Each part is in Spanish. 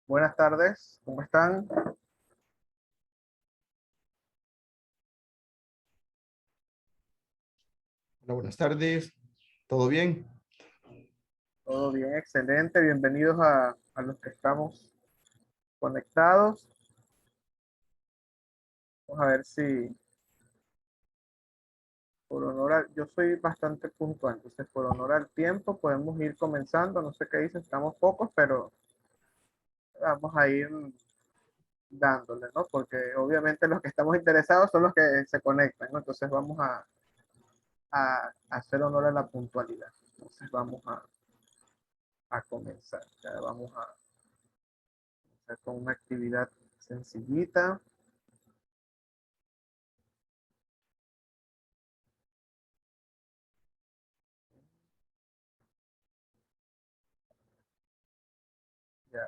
Buenas tardes, ¿cómo están? Hola, buenas tardes. ¿Todo bien? Todo bien, excelente. Bienvenidos a los que estamos conectados. Vamos a ver si por honor yo soy bastante puntual, entonces por honor al tiempo podemos ir comenzando. No sé qué dicen, estamos pocos, pero vamos a ir dándole, ¿no? Porque obviamente los que estamos interesados son los que se conectan, ¿no? Entonces vamos a hacer honor a la puntualidad. Entonces vamos a comenzar. Ya vamos a hacer con una actividad sencillita. Ya,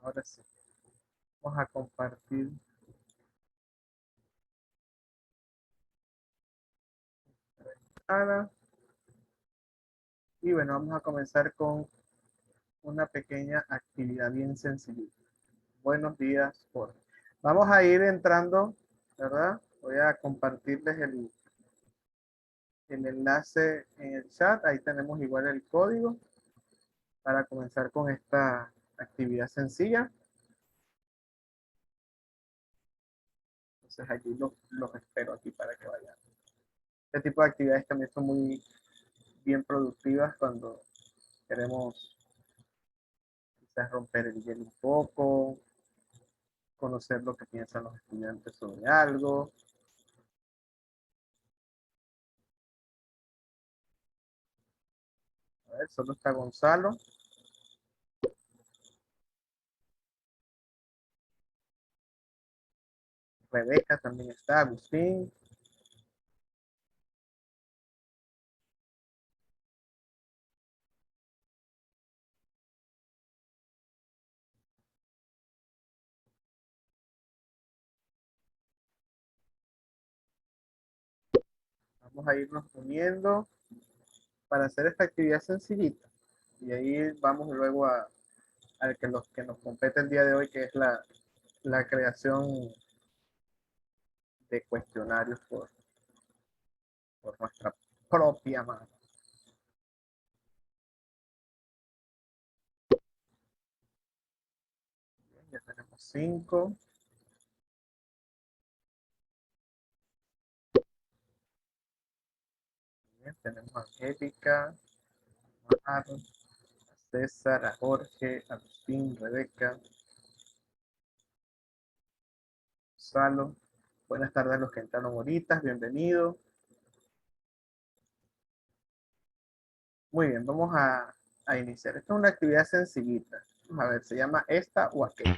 ahora sí, vamos a compartir. Ahora, y bueno, vamos a comenzar con una pequeña actividad bien sencilla. Buenos días, Jorge. Vamos a ir entrando, ¿verdad? Voy a compartirles el enlace en el chat. Ahí tenemos igual el código para comenzar con esta actividad sencilla. Entonces aquí los espero aquí para que vayan. Este tipo de actividades también son muy bien productivas cuando queremos quizás romper el hielo un poco, conocer lo que piensan los estudiantes sobre algo. A ver, solo está Gonzalo. Rebeca también está, Agustín. Vamos a irnos uniendo para hacer esta actividad sencillita. Y ahí vamos luego a que los que nos compete el día de hoy, que es la creación de cuestionarios por nuestra propia mano. Bien, ya tenemos 5. Tenemos a Angélica, a Mar, a César, a Jorge, a Agustín, Rebeca, Gonzalo. Buenas tardes a los que entraron ahorita, bienvenidos. Muy bien, vamos a iniciar. Esta es una actividad sencillita. Vamos a ver, se llama esta o aquella.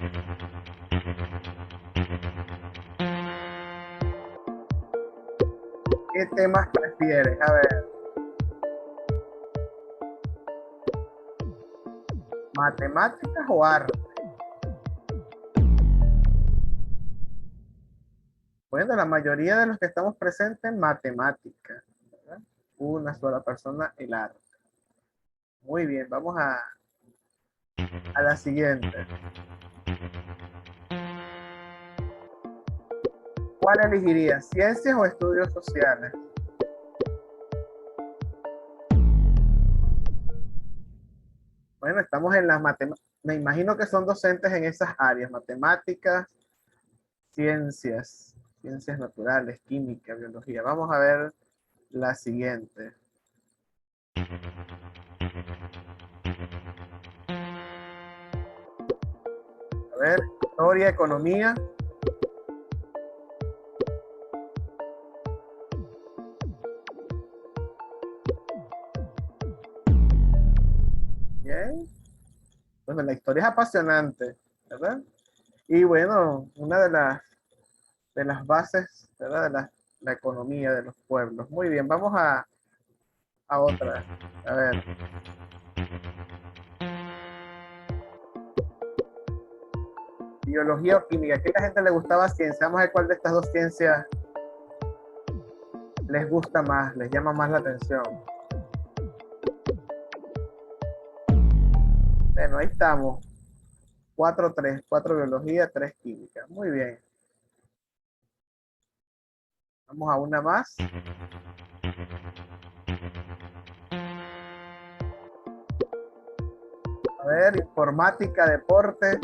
¿Qué temas prefieres? A ver, ¿matemáticas o arte? Bueno, la mayoría de los que estamos presentes, matemáticas, ¿verdad? Una sola persona, el arte. Muy bien, vamos a la siguiente. ¿Cuál elegirías? ¿Ciencias o estudios sociales? Bueno, estamos en las matemáticas. Me imagino que son docentes en esas áreas, matemáticas, ciencias naturales, química, biología. Vamos a ver la siguiente. A ver, historia, economía. Bien. Bueno, la historia es apasionante, ¿verdad? Y bueno, una de las bases, ¿verdad? De la economía de los pueblos. Muy bien, vamos a otra. A ver, biología o química. ¿Qué a la gente le gustaba ciencia? Vamos a ver cuál de estas dos ciencias les gusta más, les llama más la atención. Bueno, ahí estamos. 4-3, 4 biología, 3 química. Muy bien. Vamos a una más. A ver, informática, deporte.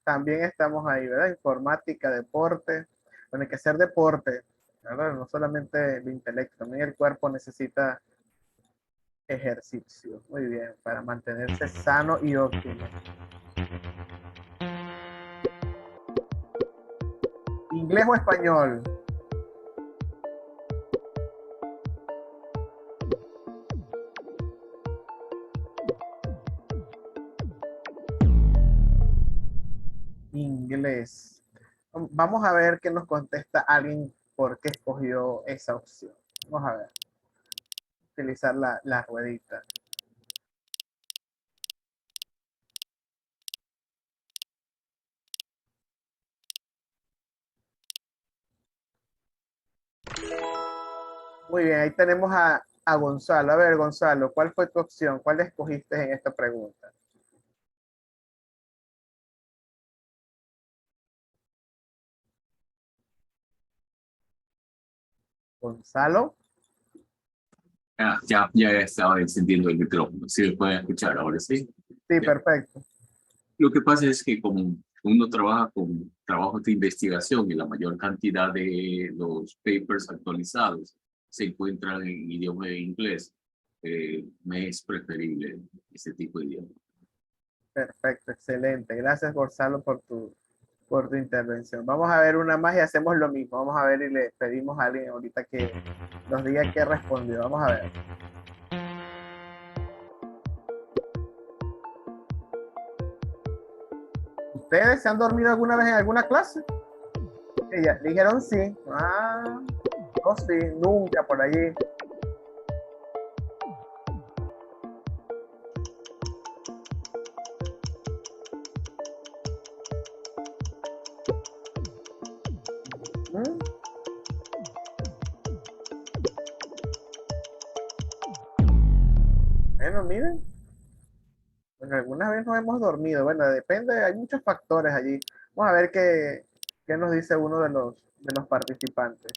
También estamos ahí, ¿verdad? Informática, deporte. Bueno, hay que hacer deporte, ¿verdad? No solamente el intelecto, también el cuerpo necesita ejercicio. Muy bien, para mantenerse sano y óptimo. ¿Inglés o español? Inglés. Vamos a ver qué nos contesta alguien por qué escogió esa opción. Vamos a ver. Utilizar la ruedita. Muy bien, ahí tenemos a Gonzalo. A ver, Gonzalo, ¿cuál fue tu opción? ¿Cuál escogiste en esta pregunta? Gonzalo. Ya estaba encendiendo el micrófono. Sí, me pueden escuchar ahora, sí. Sí, Ya. perfecto. Lo que pasa es que como uno trabaja con trabajos de investigación y la mayor cantidad de los papers actualizados se encuentran en idioma de inglés, me es preferible ese tipo de idioma. Perfecto, excelente. Gracias, Gonzalo, por tu intervención. Vamos a ver una más y hacemos lo mismo. Vamos a ver y le pedimos a alguien ahorita que nos diga qué respondió. Vamos a ver. ¿Ustedes se han dormido alguna vez en alguna clase? Ella, dijeron sí. Ah, no, sí, nunca por allí. ¿Mm? Bueno, miren, pues alguna vez nos hemos dormido. Bueno, depende, hay muchos factores allí. Vamos a ver qué nos dice uno de los participantes.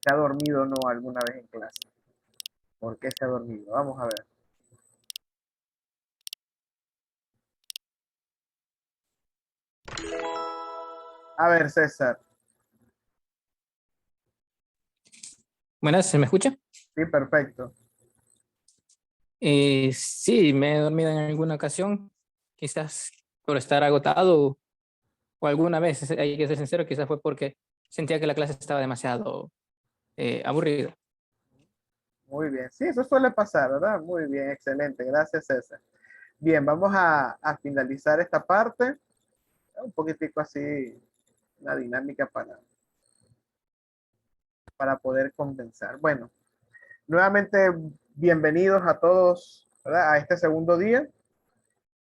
¿Se ha dormido o no alguna vez en clase? ¿Por qué se ha dormido? Vamos a ver. A ver, César. Buenas, ¿se me escucha? Sí, perfecto. Sí, me he dormido en alguna ocasión, quizás por estar agotado o alguna vez, hay que ser sincero, quizás fue porque sentía que la clase estaba demasiado aburrida. Muy bien. Sí, eso suele pasar, ¿verdad? Muy bien, excelente. Gracias, César. Bien, vamos a finalizar esta parte. Un poquitico así, una dinámica para poder compensar. Bueno, nuevamente, bienvenidos a todos, ¿verdad? A este segundo día.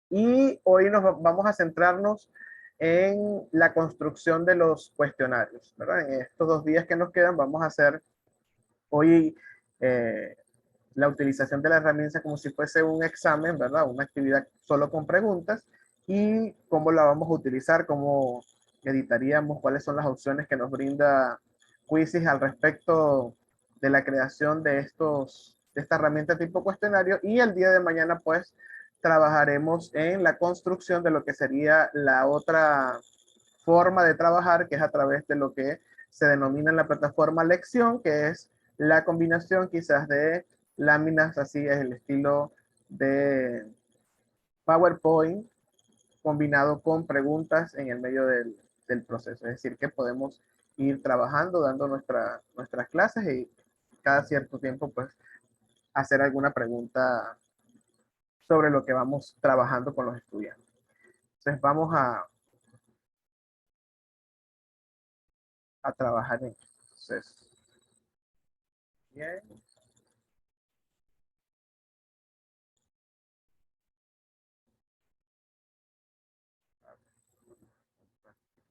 Y hoy vamos a centrarnos en la construcción de los cuestionarios, ¿verdad? En estos 2 días que nos quedan vamos a hacer hoy eh, la utilización de la herramienta como si fuese un examen, ¿verdad? Una actividad solo con preguntas y cómo la vamos a utilizar, cómo editaríamos, cuáles son las opciones que nos brinda Quizzes al respecto de la creación de esta herramienta tipo cuestionario y el día de mañana pues trabajaremos en la construcción de lo que sería la otra forma de trabajar que es a través de lo que se denomina en la plataforma lección, que es la combinación quizás de láminas así es el estilo de PowerPoint combinado con preguntas en el medio del proceso. Es decir, que podemos ir trabajando, dando nuestras clases y cada cierto tiempo pues hacer alguna pregunta sobre lo que vamos trabajando con los estudiantes. Entonces vamos a trabajar en esto. Entonces, bien.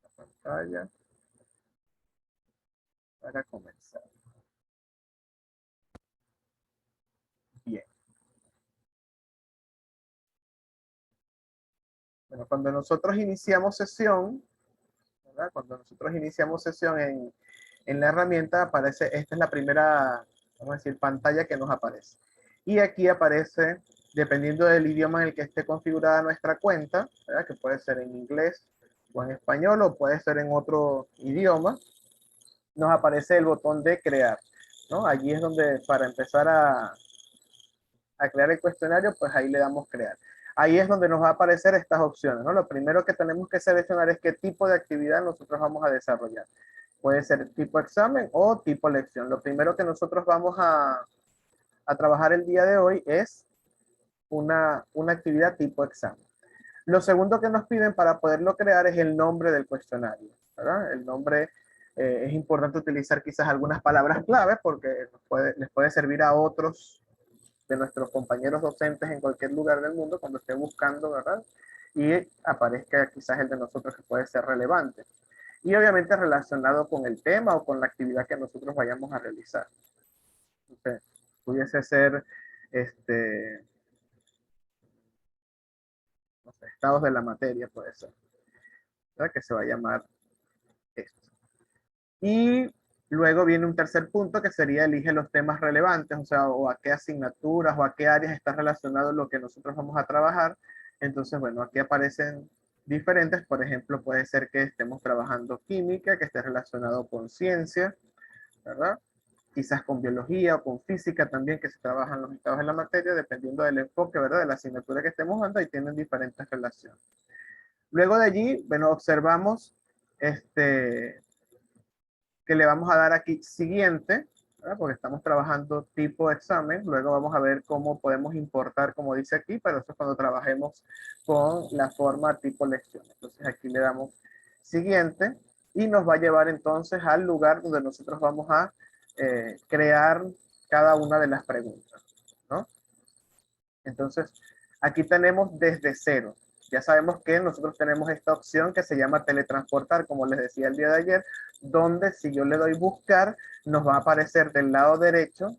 La pantalla para comenzar. Bien. Bueno, cuando nosotros iniciamos sesión, ¿verdad? Cuando nosotros iniciamos sesión en la herramienta, aparece, esta es la primera, vamos a decir, pantalla que nos aparece. Y aquí aparece, dependiendo del idioma en el que esté configurada nuestra cuenta, ¿verdad? Que puede ser en inglés o en español o puede ser en otro idioma, nos aparece el botón de crear, ¿no? Allí es donde para empezar a crear el cuestionario, pues ahí le damos crear. Ahí es donde nos va a aparecer estas opciones, ¿no? Lo primero que tenemos que seleccionar es qué tipo de actividad nosotros vamos a desarrollar. Puede ser tipo examen o tipo lección. Lo primero que nosotros vamos a trabajar el día de hoy es una actividad tipo examen. Lo segundo que nos piden para poderlo crear es el nombre del cuestionario, ¿verdad? El nombre, es importante utilizar quizás algunas palabras claves porque les puede servir a otros de nuestros compañeros docentes en cualquier lugar del mundo cuando esté buscando, ¿verdad? Y aparezca quizás el de nosotros que puede ser relevante. Y obviamente relacionado con el tema o con la actividad que nosotros vayamos a realizar. Entonces, pudiese ser, no sé, estados de la materia, puede ser, ¿verdad? Que se va a llamar esto. Y luego viene un tercer punto que sería elige los temas relevantes, o sea, o a qué asignaturas o a qué áreas está relacionado lo que nosotros vamos a trabajar. Entonces, bueno, aquí aparecen diferentes, por ejemplo, puede ser que estemos trabajando química, que esté relacionado con ciencia, ¿verdad? Quizás con biología o con física también, que se trabajan los estados de la materia, dependiendo del enfoque, ¿verdad? De la asignatura que estemos dando, y tienen diferentes relaciones. Luego de allí, bueno, observamos que le vamos a dar aquí siguiente, ¿verdad? Porque estamos trabajando tipo examen. Luego vamos a ver cómo podemos importar, como dice aquí, pero eso es cuando trabajemos con la forma tipo lección. Entonces aquí le damos siguiente y nos va a llevar entonces al lugar donde nosotros vamos a crear cada una de las preguntas, ¿no? Entonces, aquí tenemos desde cero. Ya sabemos que nosotros tenemos esta opción que se llama teletransportar, como les decía el día de ayer, donde si yo le doy buscar, nos va a aparecer del lado derecho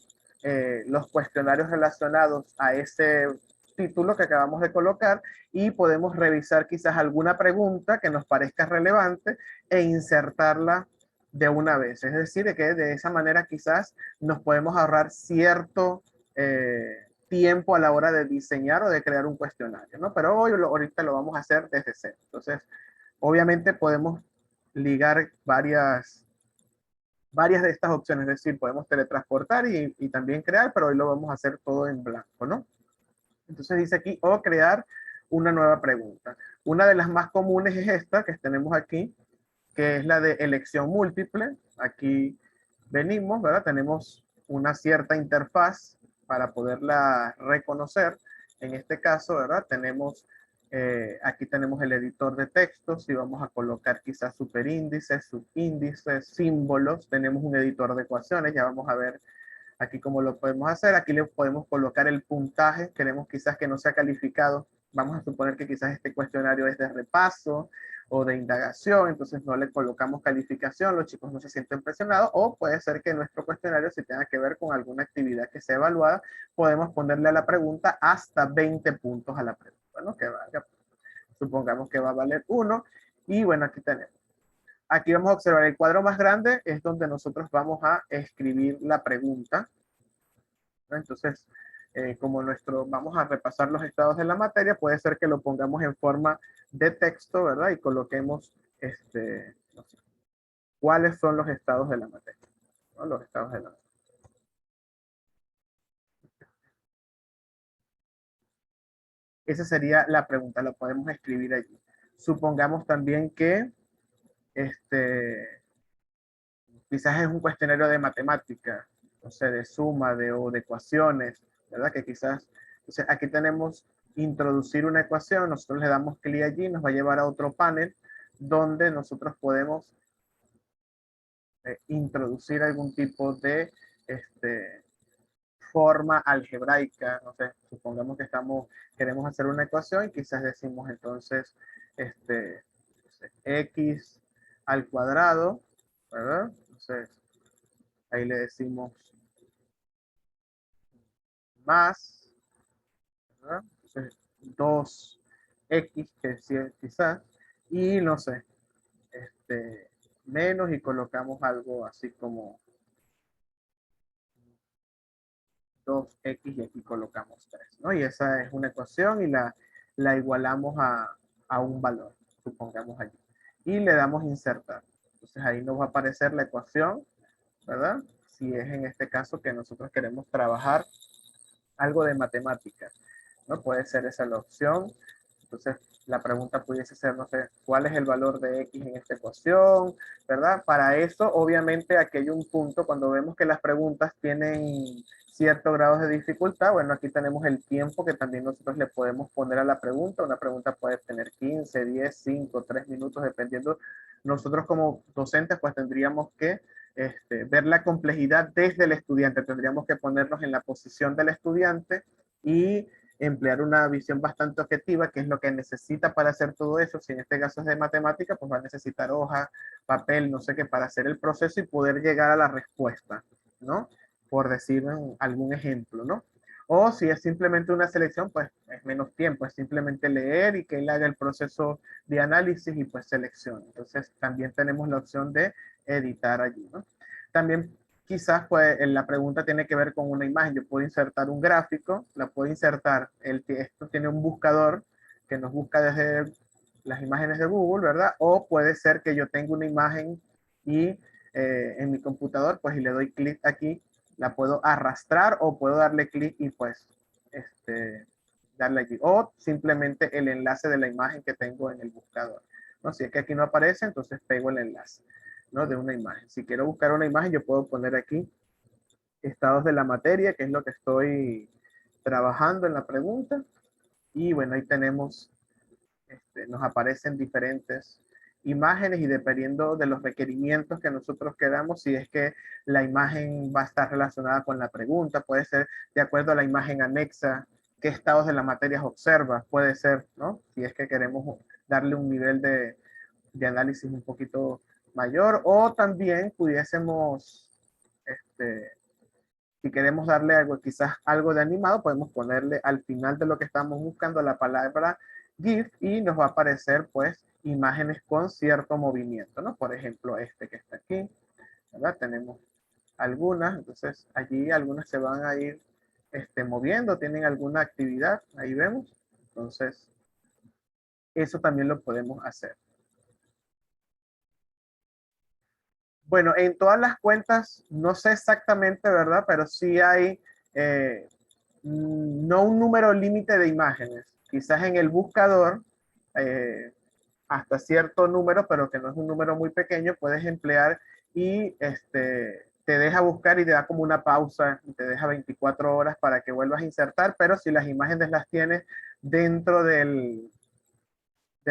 los cuestionarios relacionados a ese título que acabamos de colocar y podemos revisar quizás alguna pregunta que nos parezca relevante e insertarla de una vez. Es decir, que de esa manera quizás nos podemos ahorrar cierto tiempo a la hora de diseñar o de crear un cuestionario, ¿no? Pero ahorita lo vamos a hacer desde cero. Entonces, obviamente podemos ligar varias de estas opciones, es decir, podemos teletransportar y también crear, pero hoy lo vamos a hacer todo en blanco, ¿no? Entonces dice aquí, o crear una nueva pregunta. Una de las más comunes es esta que tenemos aquí, que es la de elección múltiple. Aquí venimos, ¿verdad? Tenemos una cierta interfaz para poderla reconocer. En este caso, ¿verdad? Tenemos, aquí tenemos el editor de textos y vamos a colocar quizás superíndices, subíndices, símbolos. Tenemos un editor de ecuaciones, ya vamos a ver aquí cómo lo podemos hacer. Aquí le podemos colocar el puntaje. Queremos quizás que no sea calificado. Vamos a suponer que quizás este cuestionario es de repaso o de indagación, entonces no le colocamos calificación, los chicos no se sienten presionados, o puede ser que nuestro cuestionario, si tenga que ver con alguna actividad que sea evaluada, podemos ponerle a la pregunta hasta 20 puntos a la pregunta, ¿no? Que valga, supongamos que va a valer 1, y bueno, aquí tenemos. Aquí vamos a observar el cuadro más grande, es donde nosotros vamos a escribir la pregunta, ¿no? Entonces, como vamos a repasar los estados de la materia, puede ser que lo pongamos en forma de texto, ¿verdad? Y coloquemos, no sé, cuáles son los estados de la materia, ¿no? Los estados de la materia. esa sería la pregunta, lo podemos escribir allí. Supongamos también que quizás es un cuestionario de matemática, no sé, de suma o de ecuaciones, ¿verdad? Que quizás, entonces aquí tenemos introducir una ecuación, nosotros le damos clic allí, nos va a llevar a otro panel donde nosotros podemos introducir algún tipo de forma algebraica, no sé, supongamos que queremos hacer una ecuación y quizás decimos entonces x al cuadrado, ¿verdad? Entonces, ahí le decimos más, ¿verdad? Entonces, 2x, que sí, quizás, y no sé, menos y colocamos algo así como 2x y aquí colocamos 3, ¿no? Y esa es una ecuación y la igualamos a un valor, supongamos allí. Y le damos insertar. Entonces ahí nos va a aparecer la ecuación, ¿verdad? Si es en este caso que nosotros queremos trabajar algo de matemáticas, ¿no? Puede ser esa la opción. Entonces, la pregunta pudiese ser, no sé, ¿cuál es el valor de x en esta ecuación? ¿Verdad? Para eso, obviamente, aquí hay un punto, cuando vemos que las preguntas tienen cierto grado de dificultad, bueno, aquí tenemos el tiempo que también nosotros le podemos poner a la pregunta. Una pregunta puede tener 15, 10, 5, 3 minutos, dependiendo. Nosotros como docentes, pues tendríamos que ver la complejidad desde el estudiante. Tendríamos que ponernos en la posición del estudiante y emplear una visión bastante objetiva, que es lo que necesita para hacer todo eso. Si en este caso es de matemática, pues va a necesitar hoja, papel, no sé qué, para hacer el proceso y poder llegar a la respuesta, ¿no? Por decir algún ejemplo, ¿no? O si es simplemente una selección, pues es menos tiempo, es simplemente leer y que él haga el proceso de análisis y pues selección. Entonces también tenemos la opción de editar allí, ¿no? También quizás pues la pregunta tiene que ver con una imagen. Yo puedo insertar un gráfico, la puedo insertar, esto tiene un buscador que nos busca desde las imágenes de Google, ¿verdad? O puede ser que yo tenga una imagen y en mi computador, pues y le doy clic aquí, la puedo arrastrar o puedo darle clic y pues darle allí. O simplemente el enlace de la imagen que tengo en el buscador, ¿no? Si es que aquí no aparece, entonces pego el enlace, ¿no? De una imagen. Si quiero buscar una imagen, yo puedo poner aquí estados de la materia, que es lo que estoy trabajando en la pregunta. Y bueno, ahí tenemos, nos aparecen diferentes imágenes y dependiendo de los requerimientos que nosotros queramos, si es que la imagen va a estar relacionada con la pregunta, puede ser de acuerdo a la imagen anexa, qué estados de la materia observa, puede ser, ¿no? Si es que queremos darle un nivel de análisis un poquito mayor, o también pudiésemos, si queremos darle algo, quizás algo de animado, podemos ponerle al final de lo que estamos buscando la palabra GIF y nos va a aparecer pues imágenes con cierto movimiento, ¿no? Por ejemplo, este que está aquí, ¿verdad? Tenemos algunas, entonces allí algunas se van a ir moviendo, tienen alguna actividad, ahí vemos. Entonces, eso también lo podemos hacer. Bueno, en todas las cuentas, no sé exactamente, ¿verdad? Pero sí hay no un número límite de imágenes. Quizás en el buscador, hasta cierto número, pero que no es un número muy pequeño, puedes emplear y te deja buscar y te da como una pausa y te deja 24 horas para que vuelvas a insertar, pero si las imágenes las tienes dentro del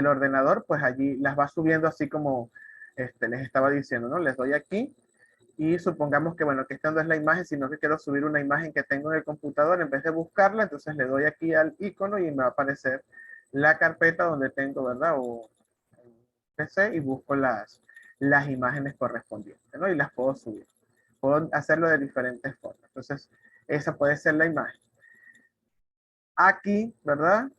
ordenador, pues allí las vas subiendo así como les estaba diciendo, ¿no? Les doy aquí y supongamos que, bueno, que esta no es la imagen, sino que quiero subir una imagen que tengo en el computador, en vez de buscarla, entonces le doy aquí al icono y me va a aparecer la carpeta donde tengo, ¿verdad? O PC y busco las imágenes correspondientes, ¿no? Y las puedo subir. Puedo hacerlo de diferentes formas. Entonces, esa puede ser la imagen. Aquí, ¿verdad?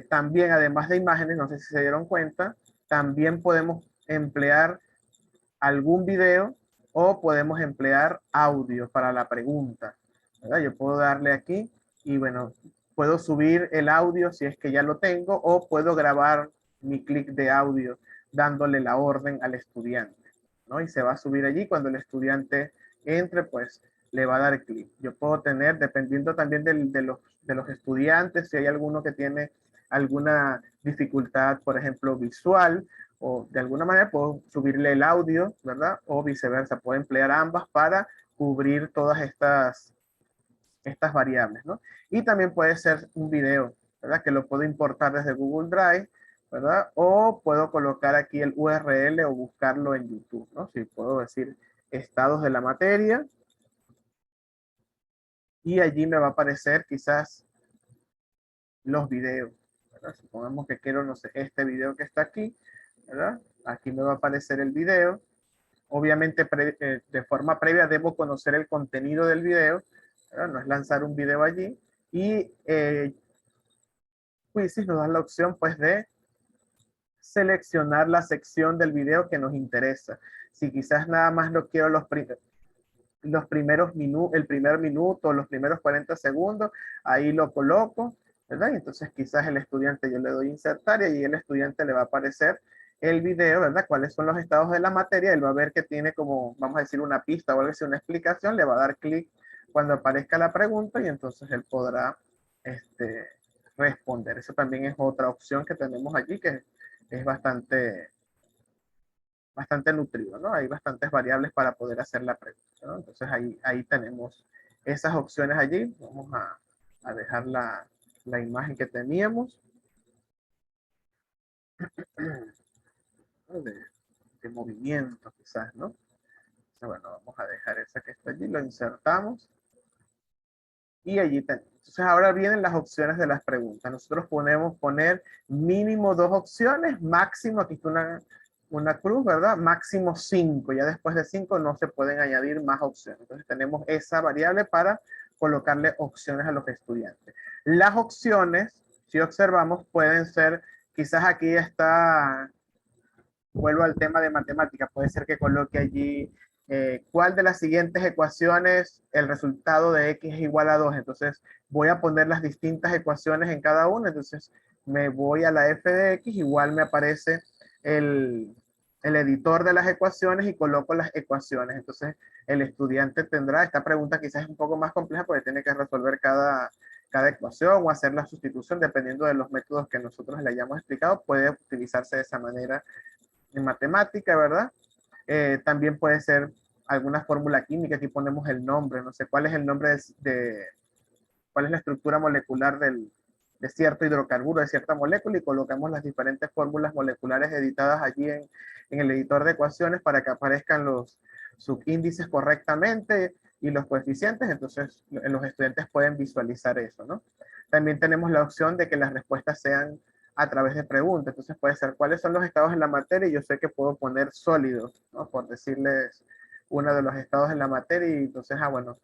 También, además de imágenes, no sé si se dieron cuenta, también podemos emplear algún video o podemos emplear audio para la pregunta, ¿verdad? Yo puedo darle aquí y bueno, puedo subir el audio si es que ya lo tengo o puedo grabar mi clic de audio dándole la orden al estudiante, ¿no? Y se va a subir allí cuando el estudiante entre, pues le va a dar clic. Yo puedo tener, dependiendo también de los estudiantes, si hay alguno que tiene alguna dificultad, por ejemplo, visual, o de alguna manera puedo subirle el audio, ¿verdad? O viceversa, puedo emplear ambas para cubrir todas estas variables, ¿no? Y también puede ser un video, ¿verdad? Que lo puedo importar desde Google Drive, ¿verdad? O puedo colocar aquí el URL o buscarlo en YouTube, ¿no? Si puedo decir estados de la materia, y allí me va a aparecer quizás los videos, ¿verdad? Supongamos que quiero, no sé, este video que está aquí, ¿verdad? Aquí me va a aparecer el video. Obviamente de forma previa debo conocer el contenido del video, ¿verdad? No es lanzar un video allí. Y Quizzes nos da la opción pues de seleccionar la sección del video que nos interesa. Si quizás nada más no quiero los primeros minutos, el primer minuto, los primeros 40 segundos, ahí lo coloco, ¿verdad? Y entonces quizás el estudiante, yo le doy insertar y ahí el estudiante le va a aparecer el video, ¿verdad? Cuáles son los estados de la materia, él va a ver que tiene como, vamos a decir, una pista o algo así, una explicación, le va a dar clic cuando aparezca la pregunta y entonces él podrá responder. Eso también es otra opción que tenemos allí que es bastante nutrido, ¿no? Hay bastantes variables para poder hacer la pregunta, ¿no? Entonces ahí tenemos esas opciones allí. Vamos a dejar la imagen que teníamos de movimiento quizás, ¿no? Entonces, bueno, vamos a dejar esa que está allí, lo insertamos y allí tenemos. Entonces ahora vienen las opciones de las preguntas. Nosotros podemos poner mínimo 2 opciones, máximo, aquí está una cruz, ¿verdad? Máximo 5. Ya después de 5 no se pueden añadir más opciones. Entonces tenemos esa variable para colocarle opciones a los estudiantes. Las opciones, si observamos, pueden ser, quizás aquí está, vuelvo al tema de matemática, puede ser que coloque allí cuál de las siguientes ecuaciones el resultado de x es igual a 2. Entonces voy a poner las distintas ecuaciones en cada una. Entonces me voy a la f de x, igual me aparece el editor de las ecuaciones y coloco las ecuaciones. Entonces el estudiante tendrá, esta pregunta quizás es un poco más compleja porque tiene que resolver cada ecuación o hacer la sustitución dependiendo de los métodos que nosotros le hayamos explicado. Puede utilizarse de esa manera en matemática, ¿verdad? También puede ser alguna fórmula química, aquí ponemos el nombre, no sé cuál es el nombre cuál es la estructura molecular de cierto hidrocarburo, de cierta molécula, y colocamos las diferentes fórmulas moleculares editadas allí en el editor de ecuaciones para que aparezcan los subíndices correctamente y los coeficientes. Entonces los estudiantes pueden visualizar eso, ¿no? También tenemos la opción de que las respuestas sean a través de preguntas. Entonces puede ser cuáles son los estados en la materia, y yo sé que puedo poner sólidos, ¿no? Por decirles uno de los estados en la materia, y entonces, bueno,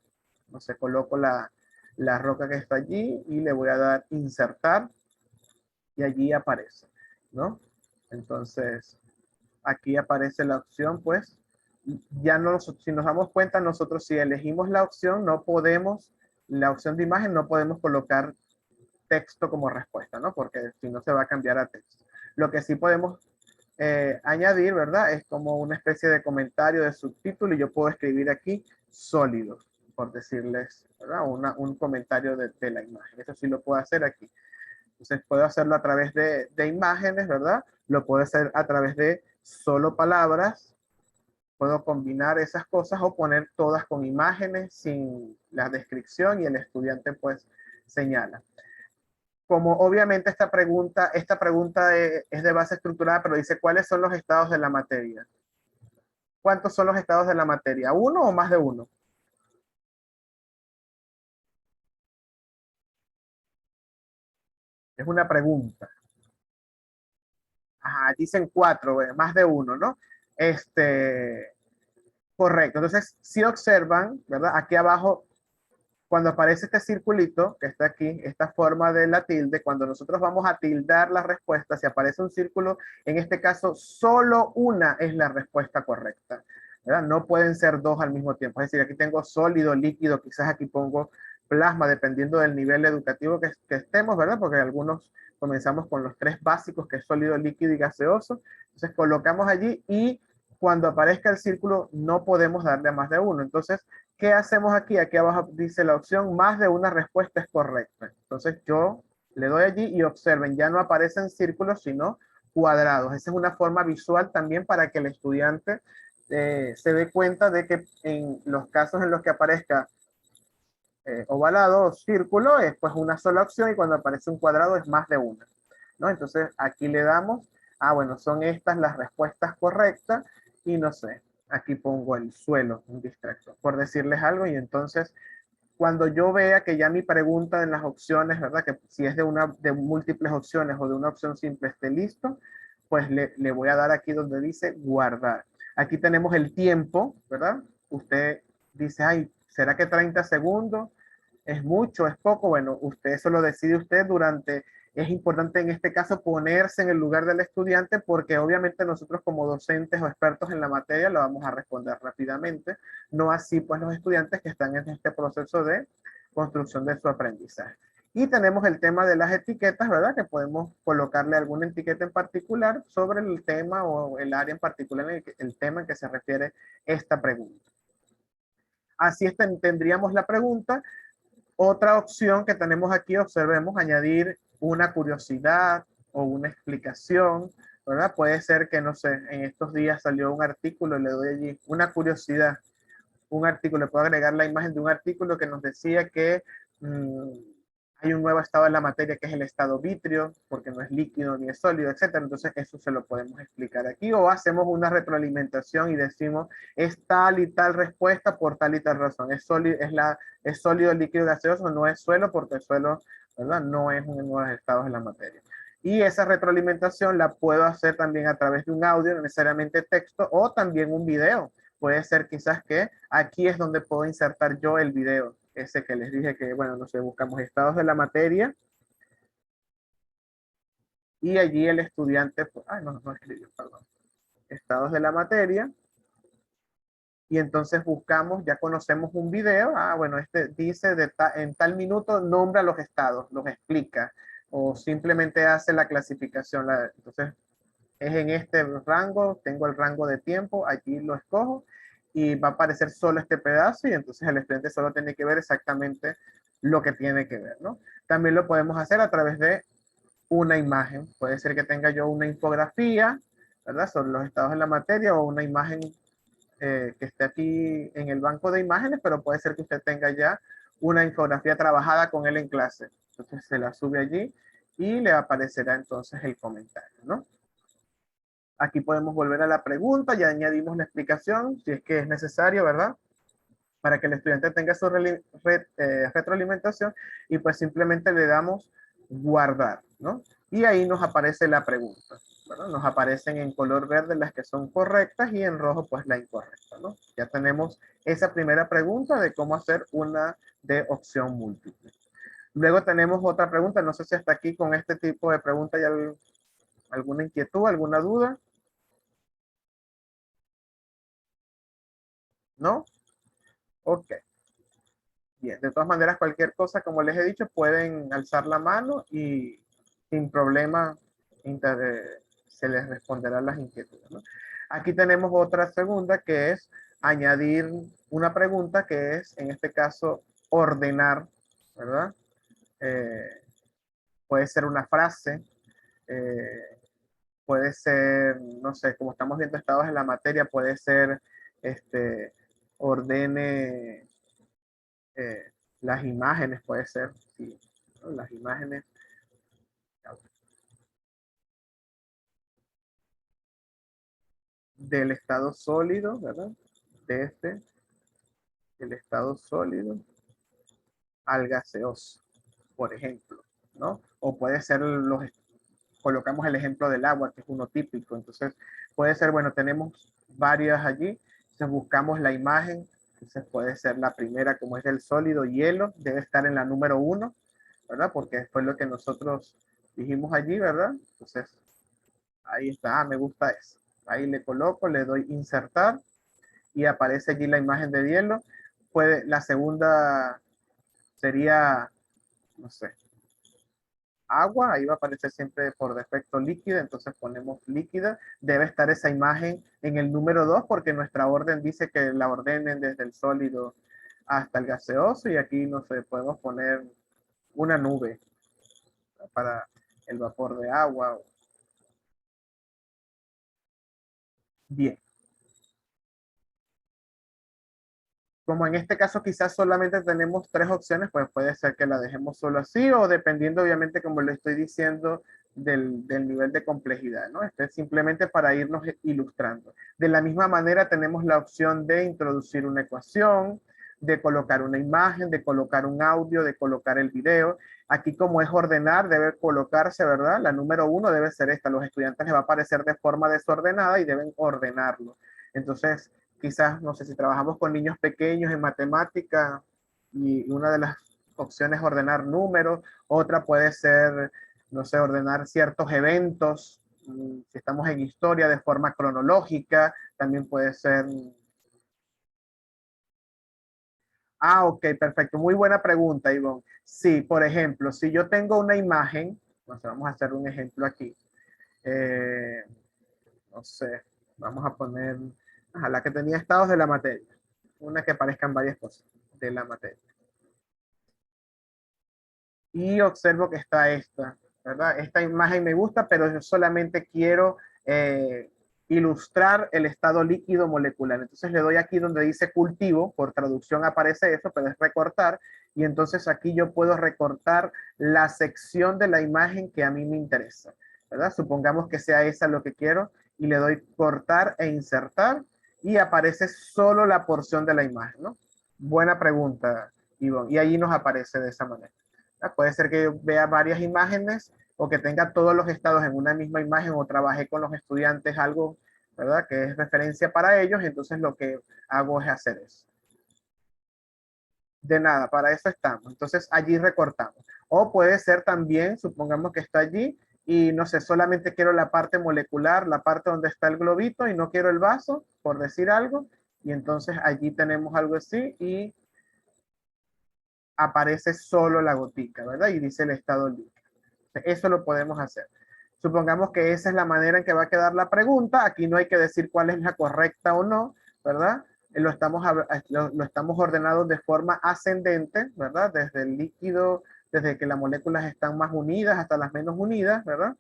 no sé, coloco la roca que está allí y le voy a dar insertar y allí aparece, ¿no? Entonces, aquí aparece la opción, pues, ya no, si nos damos cuenta, nosotros si elegimos la opción, no podemos, la opción de imagen, no podemos colocar texto como respuesta, ¿no? Porque si no se va a cambiar a texto. Lo que sí podemos añadir, ¿verdad? Es como una especie de comentario de subtítulo, y yo puedo escribir aquí sólido, por decirles, ¿verdad? Un comentario de la imagen. Eso sí lo puedo hacer aquí. Entonces puedo hacerlo a través de imágenes, ¿verdad? Lo puedo hacer a través de solo palabras. Puedo combinar esas cosas o poner todas con imágenes sin la descripción y el estudiante pues señala. Como obviamente esta pregunta es de base estructurada, pero dice cuáles son los estados de la materia. ¿Cuántos son los estados de la materia? ¿Uno o más de uno? Es una pregunta. Ajá, dicen 4, más de uno, ¿no? Correcto. Entonces, si observan, ¿verdad? Aquí abajo, cuando aparece este circulito que está aquí, esta forma de la tilde, cuando nosotros vamos a tildar la respuesta, si aparece un círculo, en este caso, solo una es la respuesta correcta, ¿verdad? No pueden ser 2 al mismo tiempo. Es decir, aquí tengo sólido, líquido, quizás aquí pongo plasma, dependiendo del nivel educativo que estemos, ¿verdad? Porque algunos comenzamos con los 3 básicos, que es sólido, líquido y gaseoso. Entonces colocamos allí y cuando aparezca el círculo no podemos darle a más de uno. Entonces, ¿qué hacemos aquí? Aquí abajo dice la opción más de una respuesta es correcta. Entonces yo le doy allí y observen, ya no aparecen círculos sino cuadrados. Esa es una forma visual también para que el estudiante se dé cuenta de que en los casos en los que aparezca ovalado o círculo es pues una sola opción y cuando aparece un cuadrado es más de una, ¿no? Entonces aquí le damos, bueno, son estas las respuestas correctas y no sé, aquí pongo el suelo, un distractor, por decirles algo y entonces cuando yo vea que ya mi pregunta en las opciones, ¿verdad? Que si es de múltiples opciones o de una opción simple esté listo, pues le voy a dar aquí donde dice guardar. Aquí tenemos el tiempo, ¿verdad? Usted dice, ay, ¿será que 30 segundos es mucho, es poco? Bueno, usted eso lo decide usted durante, es importante en este caso ponerse en el lugar del estudiante porque obviamente nosotros como docentes o expertos en la materia lo vamos a responder rápidamente, no así pues los estudiantes que están en este proceso de construcción de su aprendizaje. Y tenemos el tema de las etiquetas, ¿verdad? Que podemos colocarle alguna etiqueta en particular sobre el tema o el área en particular, el tema en que se refiere esta pregunta. Así tendríamos la pregunta. Otra opción que tenemos aquí, observemos, añadir una curiosidad o una explicación, ¿verdad? Puede ser que, no sé, en estos días salió un artículo, le doy allí una curiosidad, un artículo, puedo agregar la imagen de un artículo que nos decía que hay un nuevo estado en la materia que es el estado vitrio, porque no es líquido ni es sólido, etcétera. Entonces eso se lo podemos explicar aquí o hacemos una retroalimentación y decimos es tal y tal respuesta por tal y tal razón. Es sólido, líquido, gaseoso, no es suelo porque el suelo, ¿verdad? No es uno de los estados de la materia. Y esa retroalimentación la puedo hacer también a través de un audio, no necesariamente texto, o también un video. Puede ser quizás que aquí es donde puedo insertar yo el video, ese que les dije que, bueno, no sé, buscamos estados de la materia y allí el estudiante, pues, no escribió, perdón, estados de la materia y entonces buscamos, ya conocemos un video, bueno, este dice en tal minuto nombra los estados, los explica o simplemente hace la clasificación, entonces es en este rango, tengo el rango de tiempo, aquí lo escojo y va a aparecer solo este pedazo y entonces el estudiante solo tiene que ver exactamente lo que tiene que ver, ¿no? También lo podemos hacer a través de una imagen. Puede ser que tenga yo una infografía, ¿verdad? Sobre los estados de la materia o una imagen que esté aquí en el banco de imágenes, pero puede ser que usted tenga ya una infografía trabajada con él en clase. Entonces se la sube allí y le aparecerá entonces el comentario, ¿no? Aquí podemos volver a la pregunta, ya añadimos la explicación, si es que es necesario, ¿verdad? Para que el estudiante tenga su retroalimentación y pues simplemente le damos guardar, ¿no? Y ahí nos aparece la pregunta, ¿verdad? Nos aparecen en color verde las que son correctas y en rojo pues la incorrecta, ¿no? Ya tenemos esa primera pregunta de cómo hacer una de opción múltiple. Luego tenemos otra pregunta, no sé si hasta aquí con este tipo de pregunta hay alguna inquietud, alguna duda. ¿No? Ok. Bien, de todas maneras, cualquier cosa, como les he dicho, pueden alzar la mano y sin problema se les responderán las inquietudes, ¿no? Aquí tenemos otra segunda que es añadir una pregunta que es, en este caso, ordenar, ¿verdad? Puede ser una frase, puede ser, no sé, como estamos viendo estados en la materia, puede ser, ordene las imágenes, puede ser, sí, ¿no? Las imágenes del estado sólido, ¿verdad? Desde el estado sólido al gaseoso, por ejemplo, ¿no? O puede ser colocamos el ejemplo del agua, que es uno típico, entonces puede ser, bueno, tenemos varias allí, entonces buscamos la imagen, entonces puede ser la primera, como es del sólido hielo, debe estar en la número 1, ¿verdad? Porque fue lo que nosotros dijimos allí, ¿verdad? Entonces, ahí está, me gusta eso. Ahí le coloco, le doy insertar y aparece allí la imagen de hielo. La segunda sería, no sé, agua, ahí va a aparecer siempre por defecto líquida, entonces ponemos líquida. Debe estar esa imagen en el número 2 porque nuestra orden dice que la ordenen desde el sólido hasta el gaseoso y aquí no sé, podemos poner una nube para el vapor de agua. Bien. Como en este caso quizás solamente tenemos 3 opciones, pues puede ser que la dejemos solo así o dependiendo obviamente como le estoy diciendo del nivel de complejidad, ¿no? Este es simplemente para irnos ilustrando. De la misma manera tenemos la opción de introducir una ecuación, de colocar una imagen, de colocar un audio, de colocar el video. Aquí como es ordenar, debe colocarse, ¿verdad? La número 1 debe ser esta. Los estudiantes les va a aparecer de forma desordenada y deben ordenarlo. Entonces, quizás, no sé, si trabajamos con niños pequeños en matemática y una de las opciones es ordenar números, otra puede ser, no sé, ordenar ciertos eventos, si estamos en historia de forma cronológica, también puede ser... Ah, ok, perfecto. Muy buena pregunta, Ivonne. Sí, por ejemplo, si yo tengo una imagen, no sé, vamos a hacer un ejemplo aquí. Eh, no sé, vamos a poner la que tenía estados de la materia. Una que parezcan varias cosas de la materia. Y observo que está esta, ¿verdad? Esta imagen me gusta, pero yo solamente quiero ilustrar el estado líquido molecular. Entonces le doy aquí donde dice cultivo, por traducción aparece eso, pero es recortar. Y entonces aquí yo puedo recortar la sección de la imagen que a mí me interesa, ¿verdad? Supongamos que sea esa lo que quiero y le doy cortar e insertar y aparece solo la porción de la imagen, ¿no? Buena pregunta, Ivonne. Y ahí nos aparece de esa manera. Puede ser que yo vea varias imágenes o que tenga todos los estados en una misma imagen o trabaje con los estudiantes algo, ¿verdad? Que es referencia para ellos, entonces lo que hago es hacer eso. De nada, para eso estamos. Entonces allí recortamos. O puede ser también, supongamos que está allí y no sé, solamente quiero la parte molecular, la parte donde está el globito y no quiero el vaso, por decir algo. Y entonces allí tenemos algo así y aparece solo la gotica, ¿verdad? Y dice el estado líquido. Eso lo podemos hacer. Supongamos que esa es la manera en que va a quedar la pregunta. Aquí no hay que decir cuál es la correcta o no, ¿verdad? Lo estamos ordenando de forma ascendente, ¿verdad? Desde el líquido, desde que las moléculas están más unidas hasta las menos unidas, ¿verdad?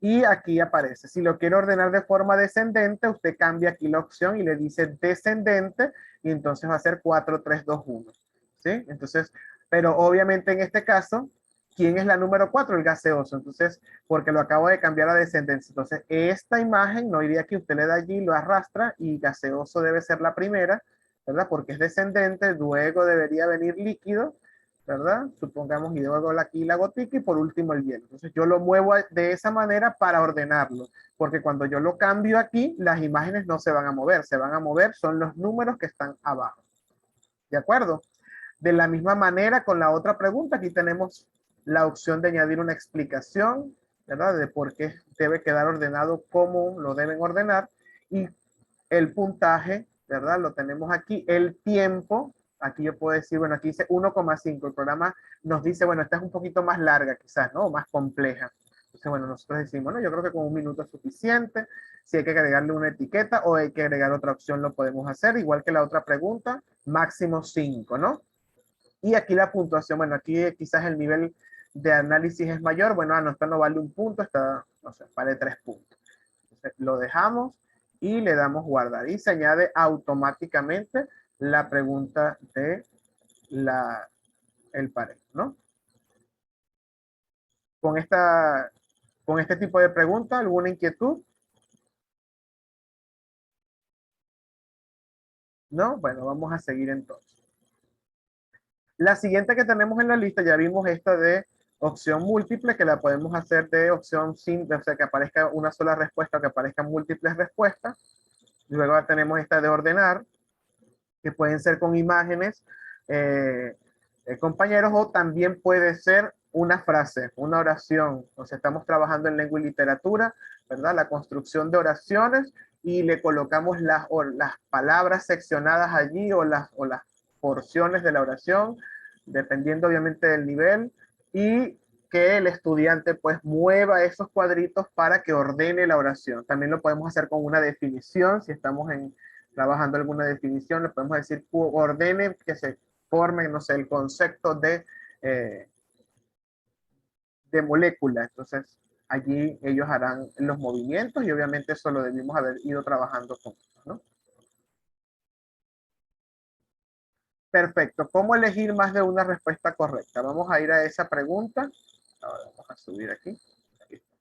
Y aquí aparece. Si lo quiere ordenar de forma descendente, usted cambia aquí la opción y le dice descendente y entonces va a ser 4, 3, 2, 1. ¿Sí? Entonces, pero obviamente en este caso, ¿quién es la número 4? El gaseoso. Entonces, porque lo acabo de cambiar a descendencia. Entonces, esta imagen no iría aquí, usted le da allí, lo arrastra y gaseoso debe ser la primera, ¿verdad? Porque es descendente, luego debería venir líquido, ¿verdad? Supongamos y luego aquí la gotica y por último el hielo. Entonces yo lo muevo de esa manera para ordenarlo, porque cuando yo lo cambio aquí, las imágenes no se van a mover, se van a mover, son los números que están abajo. ¿De acuerdo? De la misma manera con la otra pregunta, aquí tenemos la opción de añadir una explicación, ¿verdad? De por qué debe quedar ordenado, cómo lo deben ordenar y el puntaje, ¿verdad? Lo tenemos aquí, el tiempo. Aquí yo puedo decir, bueno, aquí dice 1,5. El programa nos dice, bueno, esta es un poquito más larga quizás, ¿no? Más compleja. Entonces, bueno, nosotros decimos, no, yo creo que con 1 minuto es suficiente. Si hay que agregarle una etiqueta o hay que agregar otra opción, lo podemos hacer. Igual que la otra pregunta, máximo 5, ¿no? Y aquí la puntuación, bueno, aquí quizás el nivel de análisis es mayor. Bueno, no, esta no vale 1 punto, esta, no sé, vale 3 puntos. Entonces, lo dejamos y le damos guardar. Y se añade automáticamente la pregunta de el Pareto, ¿no? Con este tipo de pregunta, ¿alguna inquietud? ¿No? Bueno, vamos a seguir entonces. La siguiente que tenemos en la lista, ya vimos esta de opción múltiple, que la podemos hacer de opción simple, o sea, que aparezca una sola respuesta o que aparezcan múltiples respuestas. Luego tenemos esta de ordenar, que pueden ser con imágenes, compañeros, o también puede ser una frase, una oración. O sea, estamos trabajando en lengua y literatura, ¿verdad? La construcción de oraciones y le colocamos las palabras seccionadas allí o las porciones de la oración, dependiendo obviamente del nivel. Y que el estudiante pues mueva esos cuadritos para que ordene la oración. También lo podemos hacer con una definición, si estamos trabajando alguna definición, le podemos decir ordene que se forme, no sé, el concepto de molécula. Entonces, allí ellos harán los movimientos y obviamente eso lo debimos haber ido trabajando con ellos, ¿no? Perfecto. ¿Cómo elegir más de una respuesta correcta? Vamos a ir a esa pregunta. Ahora vamos a subir aquí. Aquí está,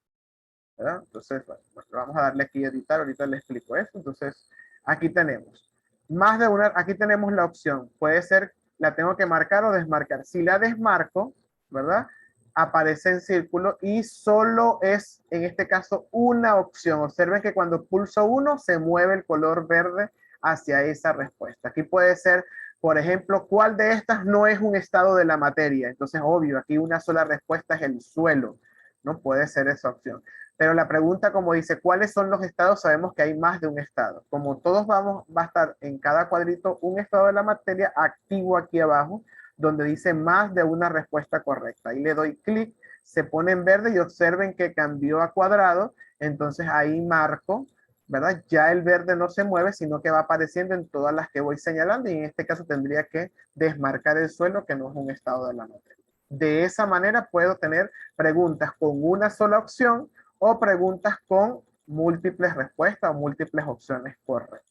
¿verdad? Entonces, bueno, vamos a darle aquí a editar. Ahorita les explico eso. Entonces, aquí tenemos. Más de una, aquí tenemos la opción. Puede ser, la tengo que marcar o desmarcar. Si la desmarco, ¿verdad? Aparece en círculo y solo es, en este caso, una opción. Observen que cuando pulso uno, se mueve el color verde hacia esa respuesta. Aquí puede ser, por ejemplo, ¿cuál de estas no es un estado de la materia? Entonces, obvio, aquí una sola respuesta es el suelo. No puede ser esa opción. Pero la pregunta, como dice, ¿cuáles son los estados? Sabemos que hay más de un estado. Como todos va a estar en cada cuadrito un estado de la materia activo aquí abajo, donde dice más de una respuesta correcta. Ahí le doy clic, se pone en verde y observen que cambió a cuadrado. Entonces ahí marco, ¿verdad? Ya el verde no se mueve, sino que va apareciendo en todas las que voy señalando y en este caso tendría que desmarcar el suelo, que no es un estado de la materia. De esa manera puedo tener preguntas con una sola opción o preguntas con múltiples respuestas o múltiples opciones correctas.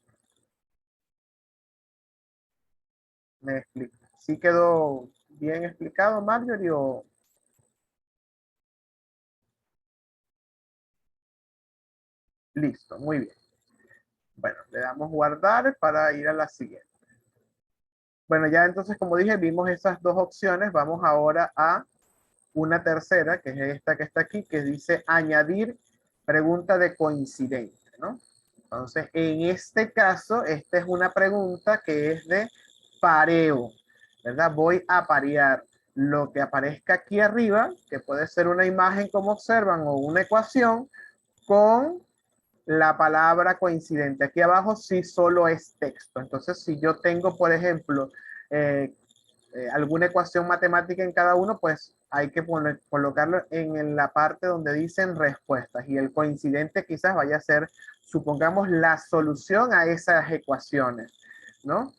Me explico. ¿Sí quedó bien explicado, Marjorie? O... Listo, muy bien. Bueno, le damos guardar para ir a la siguiente. Bueno, ya entonces, como dije, vimos esas dos opciones. Vamos ahora a una tercera, que es esta que está aquí, que dice añadir pregunta de coincidente, ¿no? Entonces, en este caso, esta es una pregunta que es de pareo, ¿verdad? Voy a parear lo que aparezca aquí arriba, que puede ser una imagen como observan o una ecuación, con la palabra coincidente. Aquí abajo sí solo es texto. Entonces, si yo tengo, por ejemplo, alguna ecuación matemática en cada uno, pues hay que colocarlo en la parte donde dicen respuestas. Y el coincidente quizás vaya a ser, supongamos, la solución a esas ecuaciones, ¿no?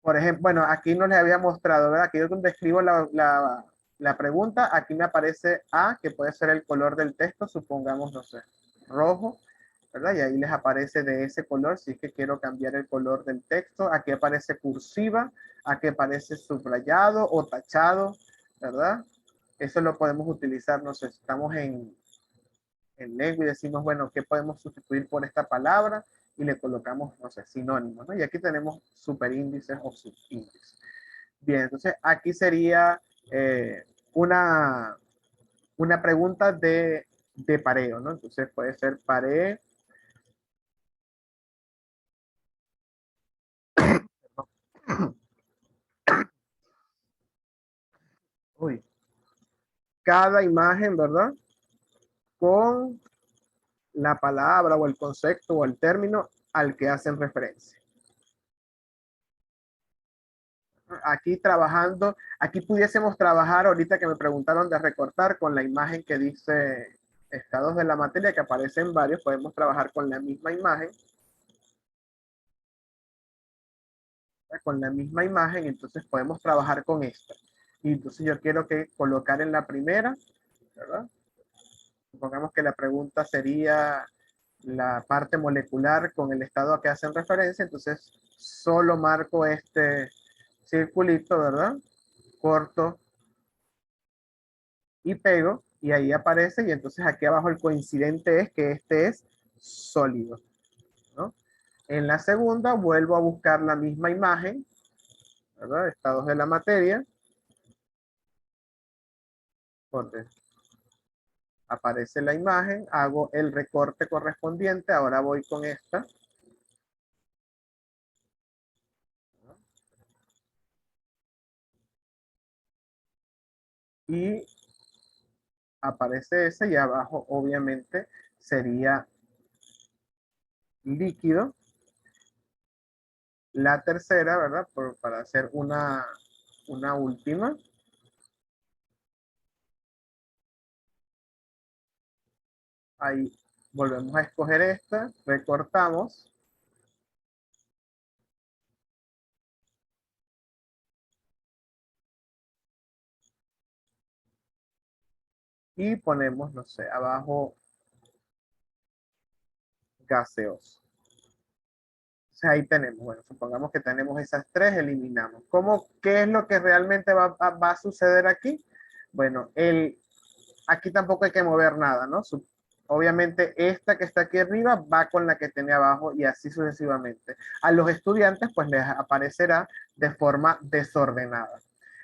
Por ejemplo, bueno, aquí no les había mostrado, ¿verdad? Aquí es donde escribo la pregunta, aquí me aparece A, que puede ser el color del texto, supongamos, no sé, rojo, ¿verdad? Y ahí les aparece de ese color, si es que quiero cambiar el color del texto. Aquí aparece cursiva, aquí aparece subrayado o tachado, ¿verdad? Eso lo podemos utilizar, no sé, estamos en lengua y decimos, bueno, ¿qué podemos sustituir por esta palabra? Y le colocamos, no sé, sinónimos, ¿no? Y aquí tenemos superíndices o subíndices. Bien, entonces aquí sería una, una pregunta de pareo, ¿no? Entonces puede ser paré. Uy, cada imagen, ¿verdad? Con la palabra o el concepto o el término al que hacen referencia. Aquí trabajando, aquí pudiésemos trabajar, ahorita que me preguntaron de recortar con la imagen que dice estados de la materia, que aparecen varios, podemos trabajar con la misma imagen. Con la misma imagen, entonces podemos trabajar con esta. Y entonces yo quiero que colocar en la primera, ¿verdad? Supongamos que la pregunta sería la parte molecular con el estado a que hacen referencia, entonces solo marco este circulito, ¿verdad? Corto y pego, y ahí aparece, y entonces aquí abajo el coincidente es que este es sólido, ¿no? En la segunda vuelvo a buscar la misma imagen, ¿verdad? Estados de la materia, donde aparece la imagen, hago el recorte correspondiente, ahora voy con esta. Y aparece ese y abajo obviamente sería líquido. La tercera, ¿verdad? Para hacer una última. Ahí volvemos a escoger esta, recortamos. Y ponemos, no sé, abajo gaseoso. Entonces ahí tenemos, bueno, supongamos que tenemos esas tres, eliminamos. ¿Qué es lo que realmente va a suceder aquí? Bueno, aquí tampoco hay que mover nada, ¿no? Obviamente esta que está aquí arriba va con la que tiene abajo y así sucesivamente. A los estudiantes pues les aparecerá de forma desordenada.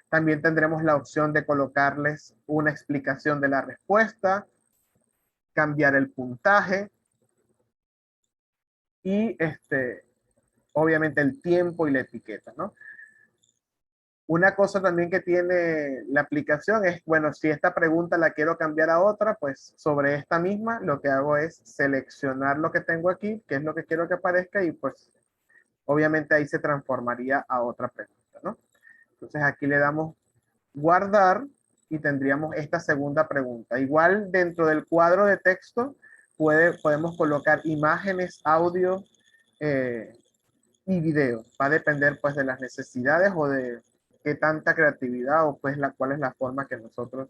También tendremos la opción de colocarles una explicación de la respuesta, cambiar el puntaje y obviamente el tiempo y la etiqueta, ¿no? Una cosa también que tiene la aplicación es, bueno, si esta pregunta la quiero cambiar a otra, pues sobre esta misma lo que hago es seleccionar lo que tengo aquí, que es lo que quiero que aparezca y pues obviamente ahí se transformaría a otra pregunta, ¿no? Entonces aquí le damos guardar y tendríamos esta segunda pregunta. Igual dentro del cuadro de texto podemos colocar imágenes, audio y video. Va a depender pues de las necesidades o de qué tanta creatividad o pues cuál es la forma que nosotros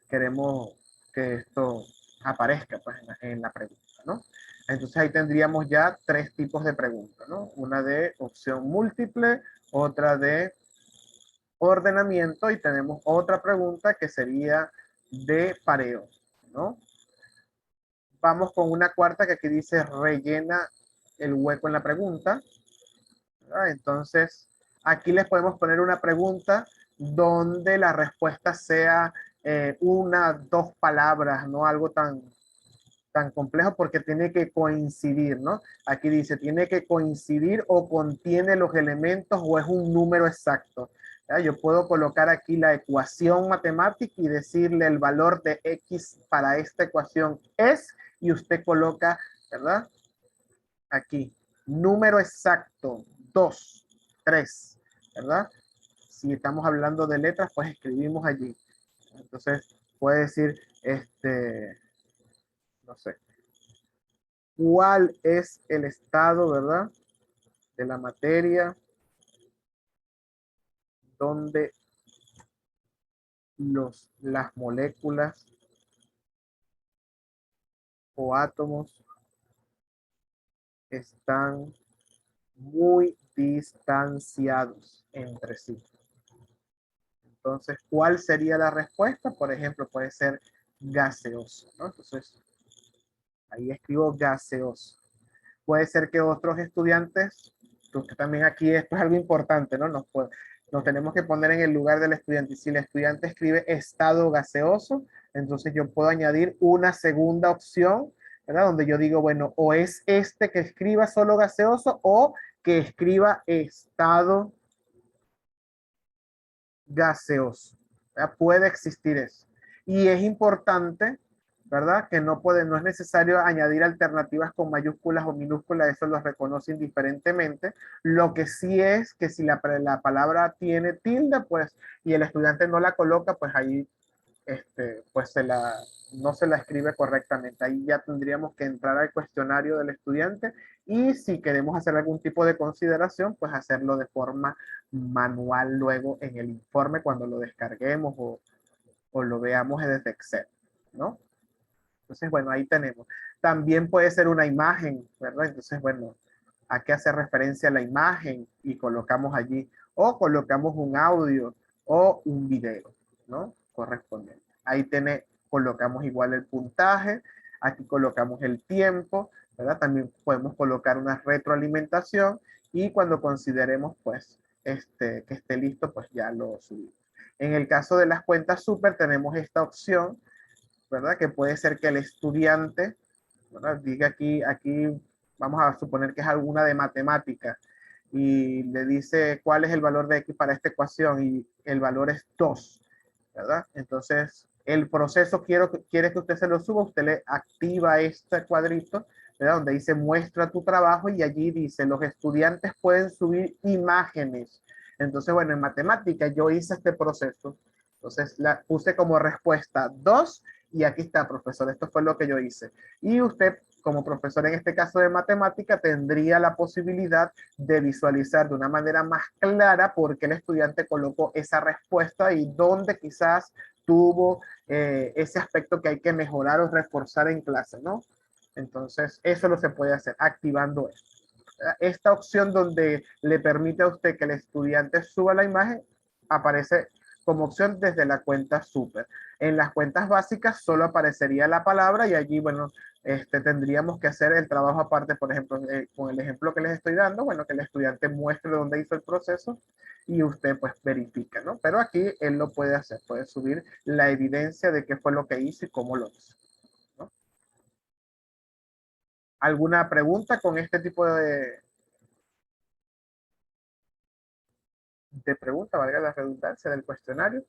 queremos que esto aparezca pues en la pregunta, ¿no? Entonces ahí tendríamos ya tres tipos de preguntas, ¿no? Una de opción múltiple, otra de ordenamiento y tenemos otra pregunta que sería de pareo, ¿no? Vamos con una cuarta que aquí dice rellena el hueco en la pregunta. Entonces, aquí les podemos poner una pregunta donde la respuesta sea una, dos palabras, no algo tan complejo porque tiene que coincidir, ¿no? Aquí dice, tiene que coincidir o contiene los elementos o es un número exacto. ¿Ya? Yo puedo colocar aquí la ecuación matemática y decirle el valor de X para esta ecuación es, y usted coloca, ¿verdad? Aquí, número exacto, 2, 3, ¿verdad? Si estamos hablando de letras, pues escribimos allí. Entonces, puede decir, no sé, ¿cuál es el estado, verdad? De la materia donde las moléculas o átomos están muy distanciados entre sí. Entonces, ¿cuál sería la respuesta? Por ejemplo, puede ser gaseoso, ¿no? Entonces, ahí escribo gaseoso. Puede ser que otros estudiantes, que también aquí esto es algo importante, ¿no? Nos tenemos que poner en el lugar del estudiante. Y si el estudiante escribe estado gaseoso, entonces yo puedo añadir una segunda opción, ¿verdad? Donde yo digo, bueno, o es este que escriba solo gaseoso o que escriba estado gaseoso. ¿Verdad? Puede existir eso. Y es importante, ¿verdad? Que no es necesario añadir alternativas con mayúsculas o minúsculas, eso lo reconoce indiferentemente. Lo que sí es que si la palabra tiene tilde, pues, y el estudiante no la coloca, pues ahí, pues no se la escribe correctamente. Ahí ya tendríamos que entrar al cuestionario del estudiante y si queremos hacer algún tipo de consideración, pues hacerlo de forma manual luego en el informe cuando lo descarguemos o lo veamos desde Excel, ¿no? Entonces, bueno, ahí tenemos. También puede ser una imagen, ¿verdad? Entonces, bueno, ¿a qué hace referencia la imagen? Y colocamos allí, o colocamos un audio o un video, ¿no? Correspondiente. Ahí colocamos igual el puntaje, aquí colocamos el tiempo, ¿verdad? También podemos colocar una retroalimentación y cuando consideremos, pues, que esté listo, pues ya lo subimos. En el caso de las cuentas super tenemos esta opción, ¿verdad? Que puede ser que el estudiante, ¿verdad? Diga aquí vamos a suponer que es alguna de matemática y le dice cuál es el valor de X para esta ecuación y el valor es 2, ¿verdad? Entonces, el proceso quiere que usted se lo suba, usted le activa este cuadrito, ¿verdad? Donde dice muestra tu trabajo y allí dice los estudiantes pueden subir imágenes. Entonces, bueno, en matemática yo hice este proceso. Entonces, puse como respuesta 2 y aquí está, profesor, esto fue lo que yo hice. Y usted, como profesor en este caso de matemática, tendría la posibilidad de visualizar de una manera más clara por qué el estudiante colocó esa respuesta y dónde quizás tuvo ese aspecto que hay que mejorar o reforzar en clase, ¿no? Entonces, eso lo se puede hacer activando esto. Esta opción donde le permite a usted que el estudiante suba la imagen aparece como opción desde la cuenta super. En las cuentas básicas solo aparecería la palabra y allí, bueno, tendríamos que hacer el trabajo aparte, por ejemplo, con el ejemplo que les estoy dando, bueno, que el estudiante muestre dónde hizo el proceso y usted pues verifica, ¿no? Pero aquí él lo puede hacer, puede subir la evidencia de qué fue lo que hizo y cómo lo hizo, ¿no? ¿Alguna pregunta con este tipo de pregunta, valga la redundancia, del cuestionario?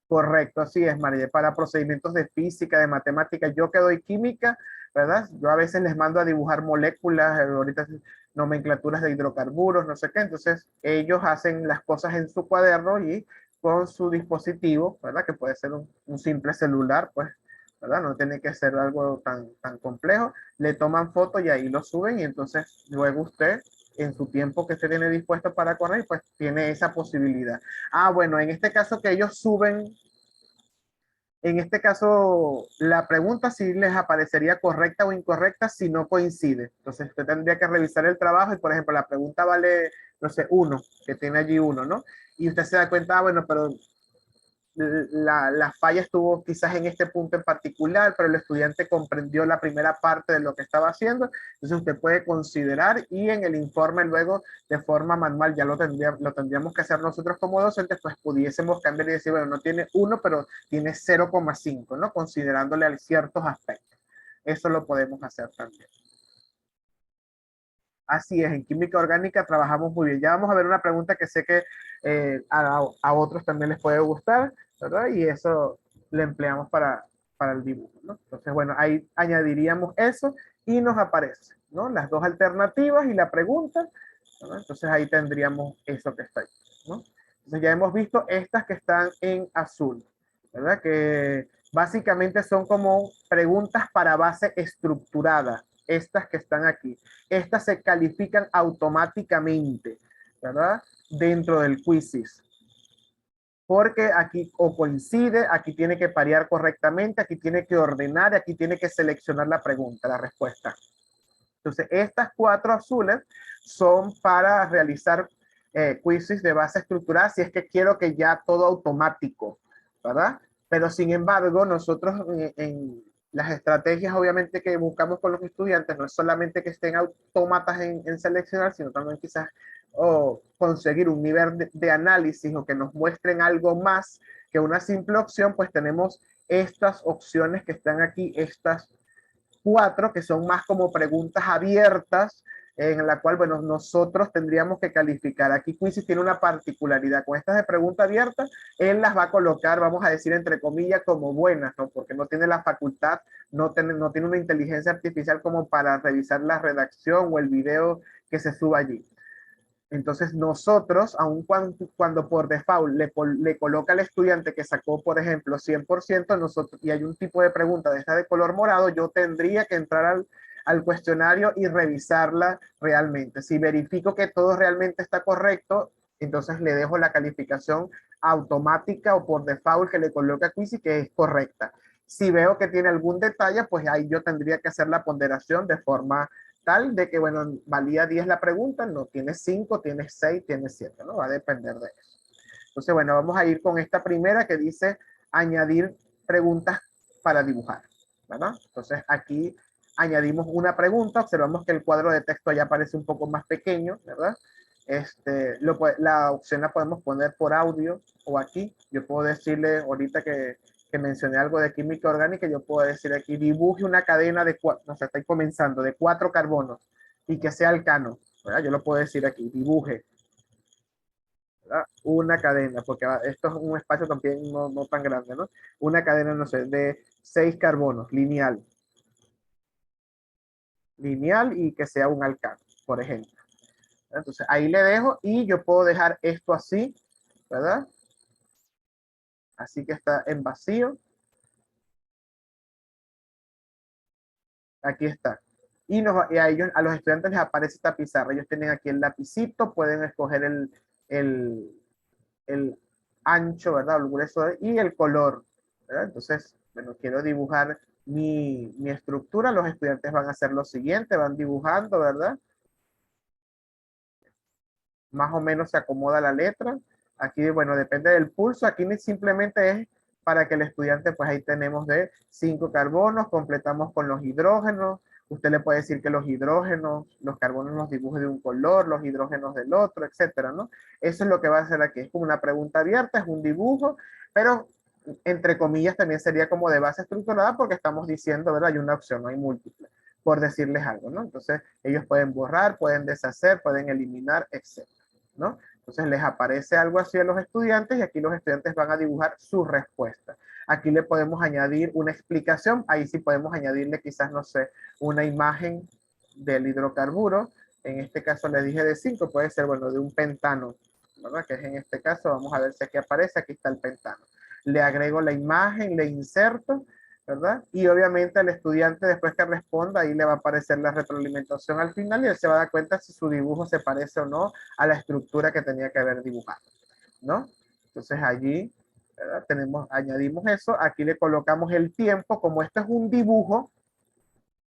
Correcto, así es, María. Para procedimientos de física, de matemática, yo que doy química, ¿verdad? Yo a veces les mando a dibujar moléculas, ahorita nomenclaturas de hidrocarburos, no sé qué. Entonces, ellos hacen las cosas en su cuaderno y con su dispositivo, ¿verdad? Que puede ser un simple celular, pues, ¿verdad? No tiene que ser algo tan complejo. Le toman foto y ahí lo suben y entonces luego usted en su tiempo que usted tiene dispuesto para correr, pues tiene esa posibilidad. Ah, bueno, en este caso que ellos suben, en este caso la pregunta si les aparecería correcta o incorrecta si no coincide. Entonces usted tendría que revisar el trabajo y por ejemplo la pregunta vale, no sé, 1, que tiene allí 1, ¿no? Y usted se da cuenta, ah, bueno, pero la falla estuvo quizás en este punto en particular, pero el estudiante comprendió la primera parte de lo que estaba haciendo, entonces usted puede considerar y en el informe luego de forma manual, ya lo tendríamos que hacer nosotros como docentes, pues pudiésemos cambiar y decir, bueno, no tiene 1, pero tiene 0,5, ¿no? Considerándole a ciertos aspectos. Eso lo podemos hacer también. Así es, en química orgánica trabajamos muy bien. Ya vamos a ver una pregunta que sé que a otros también les puede gustar, ¿verdad? Y eso lo empleamos para el dibujo, ¿no? Entonces, bueno, ahí añadiríamos eso y nos aparece, ¿no? Las dos alternativas y la pregunta, ¿no? Entonces ahí tendríamos eso que está ahí, ¿no? Entonces ya hemos visto estas que están en azul, ¿verdad? Que básicamente son como preguntas para base estructurada, estas que están aquí. Estas se califican automáticamente, ¿verdad? Dentro del quizzes. Porque aquí o coincide, aquí tiene que parear correctamente, aquí tiene que ordenar, aquí tiene que seleccionar la pregunta, la respuesta. Entonces, estas 4 azules son para realizar quizzes de base estructurada si es que quiero que ya todo automático, ¿verdad? Pero sin embargo, nosotros en las estrategias obviamente que buscamos con los estudiantes no es solamente que estén autómatas en seleccionar, sino también quizás conseguir un nivel de análisis o que nos muestren algo más que una simple opción, pues tenemos estas opciones que están aquí, estas 4 que son más como preguntas abiertas en la cual, bueno, nosotros tendríamos que calificar. Aquí Quizizz tiene una particularidad. Con estas de pregunta abierta, él las va a colocar, vamos a decir, entre comillas, como buenas, ¿no? Porque no tiene la facultad, no tiene una inteligencia artificial como para revisar la redacción o el video que se suba allí. Entonces nosotros, aun cuando por default le coloca al estudiante que sacó, por ejemplo, 100%, nosotros, y hay un tipo de pregunta de esta de color morado, yo tendría que entrar al cuestionario y revisarla realmente. Si verifico que todo realmente está correcto, entonces le dejo la calificación automática o por default que le coloca Quizizz que es correcta. Si veo que tiene algún detalle, pues ahí yo tendría que hacer la ponderación de forma tal de que, bueno, valía 10 la pregunta, no, tiene 5, tiene 6, tiene 7, ¿no? Va a depender de eso. Entonces, bueno, vamos a ir con esta primera que dice añadir preguntas para dibujar, ¿verdad? Entonces, aquí añadimos una pregunta, observamos que el cuadro de texto ya aparece un poco más pequeño, ¿verdad? La opción la podemos poner por audio o aquí. Yo puedo decirle ahorita que mencioné algo de química orgánica, yo puedo decir aquí, dibuje una cadena de 4, no sé, estoy comenzando, de 4 carbonos y que sea alcano, ¿verdad? Yo lo puedo decir aquí, dibuje, ¿verdad? Una cadena, porque esto es un espacio también no tan grande, ¿no? Una cadena, no sé, de 6 carbonos, lineal y que sea un alcano, por ejemplo. Entonces ahí le dejo y yo puedo dejar esto así ¿verdad? Así que está en vacío. Aquí está. Y a ellos, a los estudiantes les aparece esta pizarra. Ellos tienen aquí el lapicito, pueden escoger el, el ancho, ¿verdad? El grueso y el color, ¿verdad? Entonces, bueno, quiero dibujar mi estructura. Los estudiantes van a hacer lo siguiente, van dibujando, ¿verdad? Más o menos se acomoda la letra. Aquí, bueno, depende del pulso. Aquí simplemente es para que el estudiante, pues ahí tenemos de 5 carbonos, completamos con los hidrógenos. Usted le puede decir que los hidrógenos, los carbonos los dibuje de un color, los hidrógenos del otro, etcétera, ¿no? Eso es lo que va a hacer aquí. Es como una pregunta abierta, es un dibujo, pero entre comillas también sería como de base estructurada porque estamos diciendo, ¿verdad? Hay una opción, no hay múltiple, por decirles algo, ¿no? Entonces, ellos pueden borrar, pueden deshacer, pueden eliminar, etcétera, ¿no? Entonces les aparece algo así a los estudiantes y aquí los estudiantes van a dibujar su respuesta. Aquí le podemos añadir una explicación, ahí sí podemos añadirle quizás, no sé, una imagen del hidrocarburo. En este caso le dije de 5, puede ser, bueno, de un pentano, ¿verdad? Que es en este caso, vamos a ver si aquí aparece, aquí está el pentano. Le agrego la imagen, le inserto, ¿verdad? Y obviamente al estudiante después que responda, ahí le va a aparecer la retroalimentación al final y él se va a dar cuenta si su dibujo se parece o no a la estructura que tenía que haber dibujado, ¿no? Entonces allí, ¿verdad? Añadimos eso, aquí le colocamos el tiempo, como esto es un dibujo,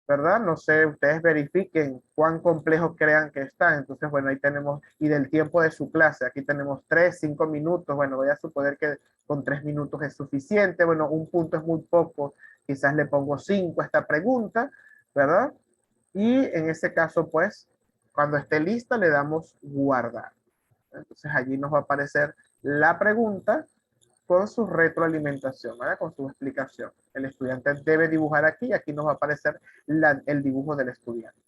¿verdad? No sé, ustedes verifiquen cuán complejo crean que está. Entonces, bueno, ahí tenemos, y del tiempo de su clase, aquí tenemos 3, 5 minutos. Bueno, voy a suponer que con 3 minutos es suficiente. Bueno, un punto es muy poco, quizás le pongo 5 a esta pregunta, ¿verdad? Y en ese caso, pues, cuando esté lista, le damos guardar. Entonces, allí nos va a aparecer la pregunta con su retroalimentación, ¿verdad? Con su explicación. El estudiante debe dibujar aquí y aquí nos va a aparecer el dibujo del estudiante,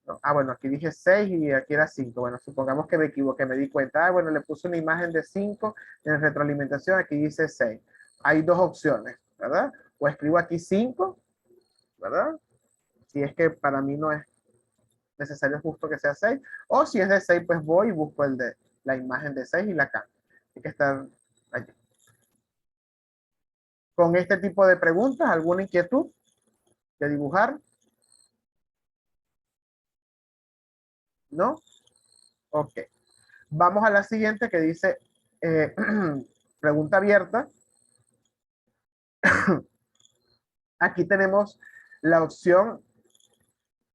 ¿no? Ah, bueno, aquí dije 6 y aquí era 5. Bueno, supongamos que me equivoqué, me di cuenta. Ah, bueno, le puse una imagen de 5 en retroalimentación, aquí dice 6. Hay dos opciones, ¿verdad? O escribo aquí 5, ¿verdad? Si es que para mí no es necesario justo que sea 6. O si es de 6, pues voy y busco la imagen de 6 y la cambio. Hay que estar allí. Con este tipo de preguntas, ¿alguna inquietud de dibujar? ¿No? Ok. Vamos a la siguiente que dice pregunta abierta. Aquí tenemos la opción.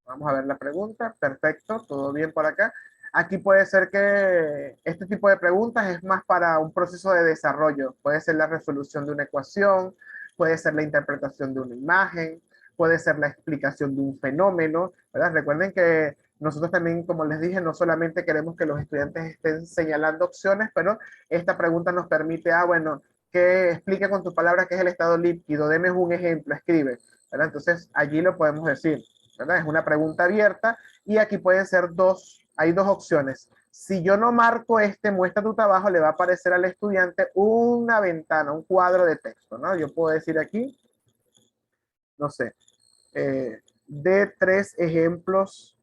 Vamos a ver la pregunta. Perfecto, todo bien por acá. Aquí puede ser que este tipo de preguntas es más para un proceso de desarrollo. Puede ser la resolución de una ecuación, puede ser la interpretación de una imagen, puede ser la explicación de un fenómeno, ¿verdad? Recuerden que nosotros también, como les dije, no solamente queremos que los estudiantes estén señalando opciones, pero esta pregunta nos permite, bueno, que explique con tus palabras qué es el estado líquido, deme un ejemplo, escribe, ¿verdad? Entonces, allí lo podemos decir, ¿verdad? Es una pregunta abierta y aquí pueden ser hay dos opciones. Si yo no marco muestra tu trabajo, le va a aparecer al estudiante una ventana, un cuadro de texto, ¿no? Yo puedo decir aquí, no sé, de 3 ejemplos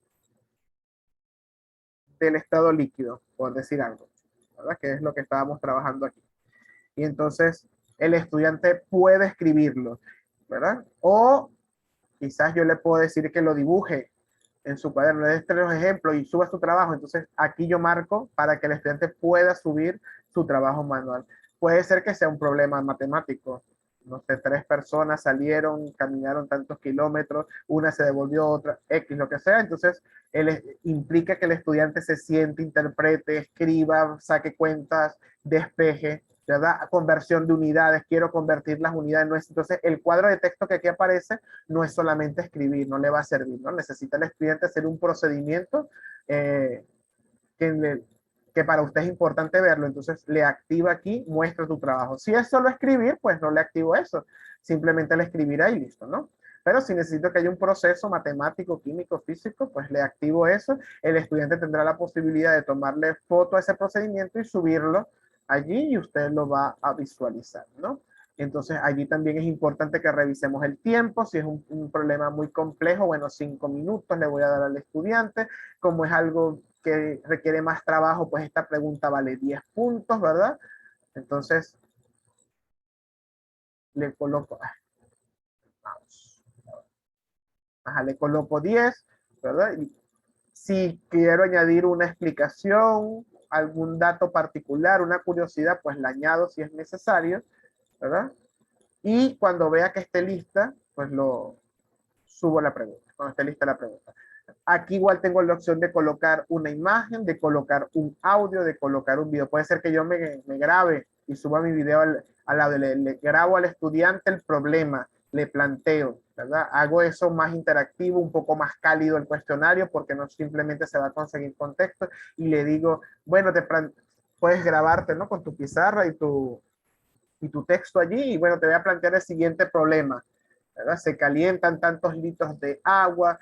del estado líquido, por decir algo, ¿verdad? Que es lo que estábamos trabajando aquí. Y entonces el estudiante puede escribirlo, ¿verdad? O quizás yo le puedo decir que lo dibuje en su cuaderno, le dé los ejemplos y suba su trabajo. Entonces aquí yo marco para que el estudiante pueda subir su trabajo manual. Puede ser que sea un problema matemático. No sé, 3 personas salieron, caminaron tantos kilómetros, una se devolvió, otra, X, lo que sea. Entonces, implica que el estudiante se siente, interprete, escriba, saque cuentas, despeje, ¿verdad? Conversión de unidades, quiero convertir las unidades. Entonces, el cuadro de texto que aquí aparece no es solamente escribir, no le va a servir, ¿no? Necesita el estudiante hacer un procedimiento que, que para usted es importante verlo, entonces le activa aquí, muestra tu trabajo. Si es solo escribir, pues no le activo eso, simplemente le escribirá y listo, ¿no? Pero si necesito que haya un proceso matemático, químico, físico, pues le activo eso. El estudiante tendrá la posibilidad de tomarle foto a ese procedimiento y subirlo allí y usted lo va a visualizar, ¿no? Entonces allí también es importante que revisemos el tiempo. Si es un problema muy complejo, bueno, 5 minutos le voy a dar al estudiante. Como es algo que requiere más trabajo, pues esta pregunta vale 10 puntos, ¿verdad? Entonces, le coloco, ajá, le coloco 10, ¿verdad? Y si quiero añadir una explicación, algún dato particular, una curiosidad, pues la añado si es necesario, ¿verdad? Y cuando vea que esté lista, pues lo subo la pregunta, cuando esté lista la pregunta. Aquí igual tengo la opción de colocar una imagen, de colocar un audio, de colocar un video. Puede ser que yo me grabe y suba mi video al lado, le grabo al estudiante el problema, le planteo, ¿verdad? Hago eso más interactivo, un poco más cálido el cuestionario, porque no simplemente se va a conseguir contexto, y le digo, bueno, puedes grabarte, ¿no? Con tu pizarra y tu texto allí, y bueno, te voy a plantear el siguiente problema, ¿verdad? Se calientan tantos litros de agua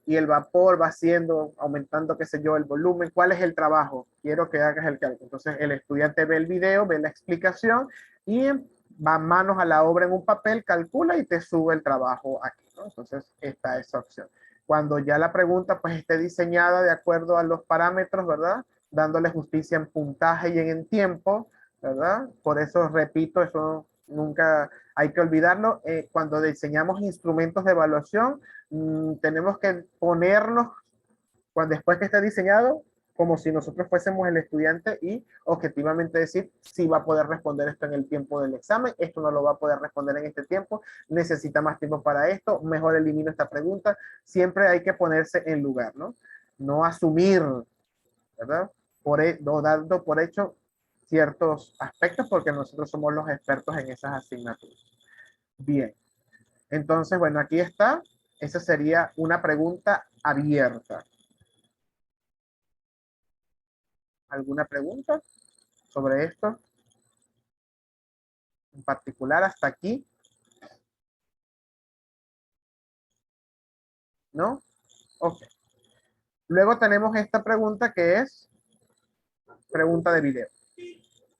y el vapor va haciendo, aumentando, qué sé yo, el volumen. ¿Cuál es el trabajo? Quiero que hagas el cálculo. Entonces el estudiante ve el video, ve la explicación y va manos a la obra en un papel, calcula y te sube el trabajo aquí, ¿no? Entonces está esa opción. Cuando ya la pregunta pues esté diseñada de acuerdo a los parámetros, ¿verdad? Dándole justicia en puntaje y en tiempo, ¿verdad? Por eso repito, eso nunca hay que olvidarlo. Cuando diseñamos instrumentos de evaluación, tenemos que ponernos, después que esté diseñado, como si nosotros fuésemos el estudiante y objetivamente decir si va a poder responder esto en el tiempo del examen, esto no lo va a poder responder en este tiempo, necesita más tiempo para esto, mejor elimino esta pregunta. Siempre hay que ponerse en lugar, ¿no? No asumir, ¿verdad? No dando por hecho ciertos aspectos porque nosotros somos los expertos en esas asignaturas. Bien, entonces, bueno, aquí está. Esa sería una pregunta abierta. ¿Alguna pregunta sobre esto? En particular, hasta aquí. ¿No? Ok. Luego tenemos esta pregunta que es pregunta de video.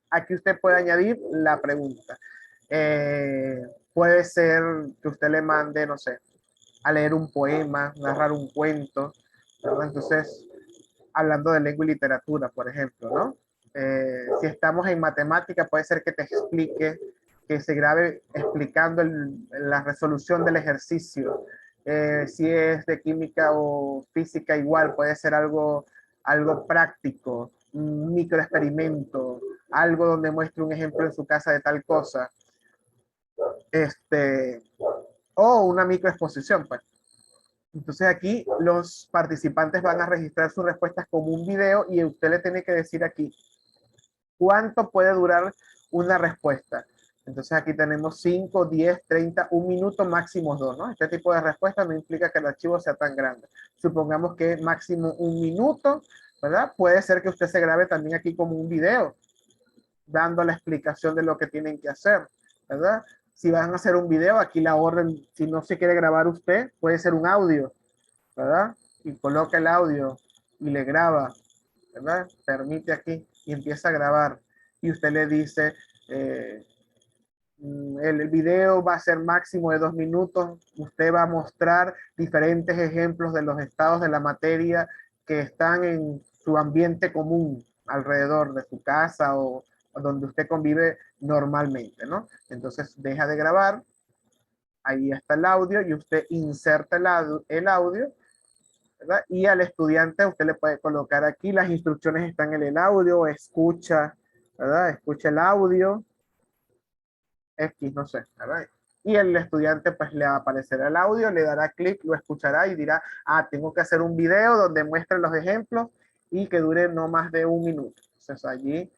Aquí usted puede añadir la pregunta. Puede ser que usted le mande, no sé, a leer un poema, narrar un cuento, ¿verdad? Entonces, hablando de lengua y literatura, por ejemplo, ¿no? Si estamos en matemática, puede ser que te explique, que se grabe explicando la resolución del ejercicio. Si es de química o física, igual, puede ser algo práctico, un microexperimento, algo donde muestre un ejemplo en su casa de tal cosa. O una microexposición, pues. Entonces aquí los participantes van a registrar sus respuestas como un video y usted le tiene que decir aquí cuánto puede durar una respuesta. Entonces aquí tenemos 5, 10, 30, 1 minuto, máximo 2, ¿no? Este tipo de respuesta no implica que el archivo sea tan grande. Supongamos que máximo 1 minuto, ¿verdad? Puede ser que usted se grabe también aquí como un video, dando la explicación de lo que tienen que hacer, ¿verdad? Si van a hacer un video, aquí la orden, si no se quiere grabar usted, puede ser un audio, ¿verdad? Y coloca el audio y le graba, ¿verdad? Permite aquí y empieza a grabar. Y usted le dice, el video va a ser máximo de 2 minutos. Usted va a mostrar diferentes ejemplos de los estados de la materia que están en su ambiente común, alrededor de su casa o donde usted convive normalmente, ¿no? Entonces deja de grabar, ahí está el audio y usted inserta el audio, ¿verdad? Y al estudiante usted le puede colocar aquí, las instrucciones están en el audio, escucha, ¿verdad? Escucha el audio, X, no sé, ¿verdad? Y el estudiante pues le aparecerá el audio, le dará clic, lo escuchará y dirá, tengo que hacer un video donde muestre los ejemplos y que dure no más de 1 minuto. Entonces allí,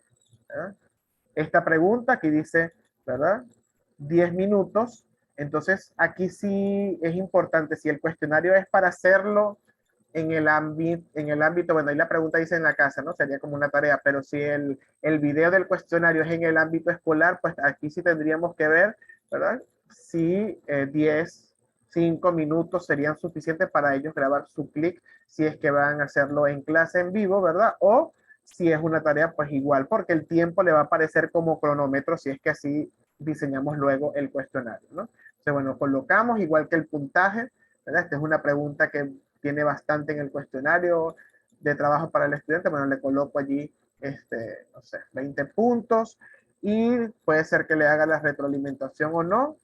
¿verdad? Esta pregunta aquí dice, ¿verdad? 10 minutos. Entonces aquí sí es importante, si el cuestionario es para hacerlo en el ámbito, bueno, ahí la pregunta dice en la casa, ¿no? Sería como una tarea, pero si el video del cuestionario es en el ámbito escolar, pues aquí sí tendríamos que ver, ¿verdad? Si 5 minutos serían suficientes para ellos grabar su clic, si es que van a hacerlo en clase en vivo, ¿verdad? O si es una tarea, pues igual, porque el tiempo le va a aparecer como cronómetro si es que así diseñamos luego el cuestionario, ¿no? Entonces, bueno, colocamos igual que el puntaje, ¿verdad? Esta es una pregunta que tiene bastante en el cuestionario de trabajo para el estudiante. Bueno, le coloco allí no sé, 20 puntos y puede ser que le haga la retroalimentación o no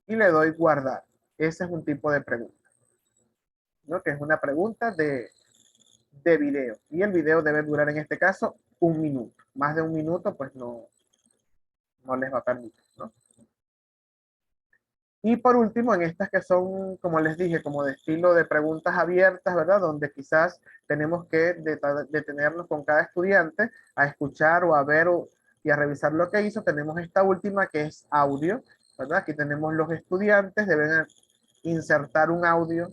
y le doy guardar. Ese es un tipo de pregunta, ¿no? Que es una pregunta de video y el video debe durar en este caso 1 minuto. Más de 1 minuto pues no les va a permitir, ¿no? Y por último, en estas que son, como les dije, como de estilo de preguntas abiertas, ¿verdad? Donde quizás tenemos que detenernos con cada estudiante a escuchar o a ver y a revisar lo que hizo. Tenemos esta última que es audio, ¿verdad? Aquí tenemos los estudiantes, deben insertar un audio,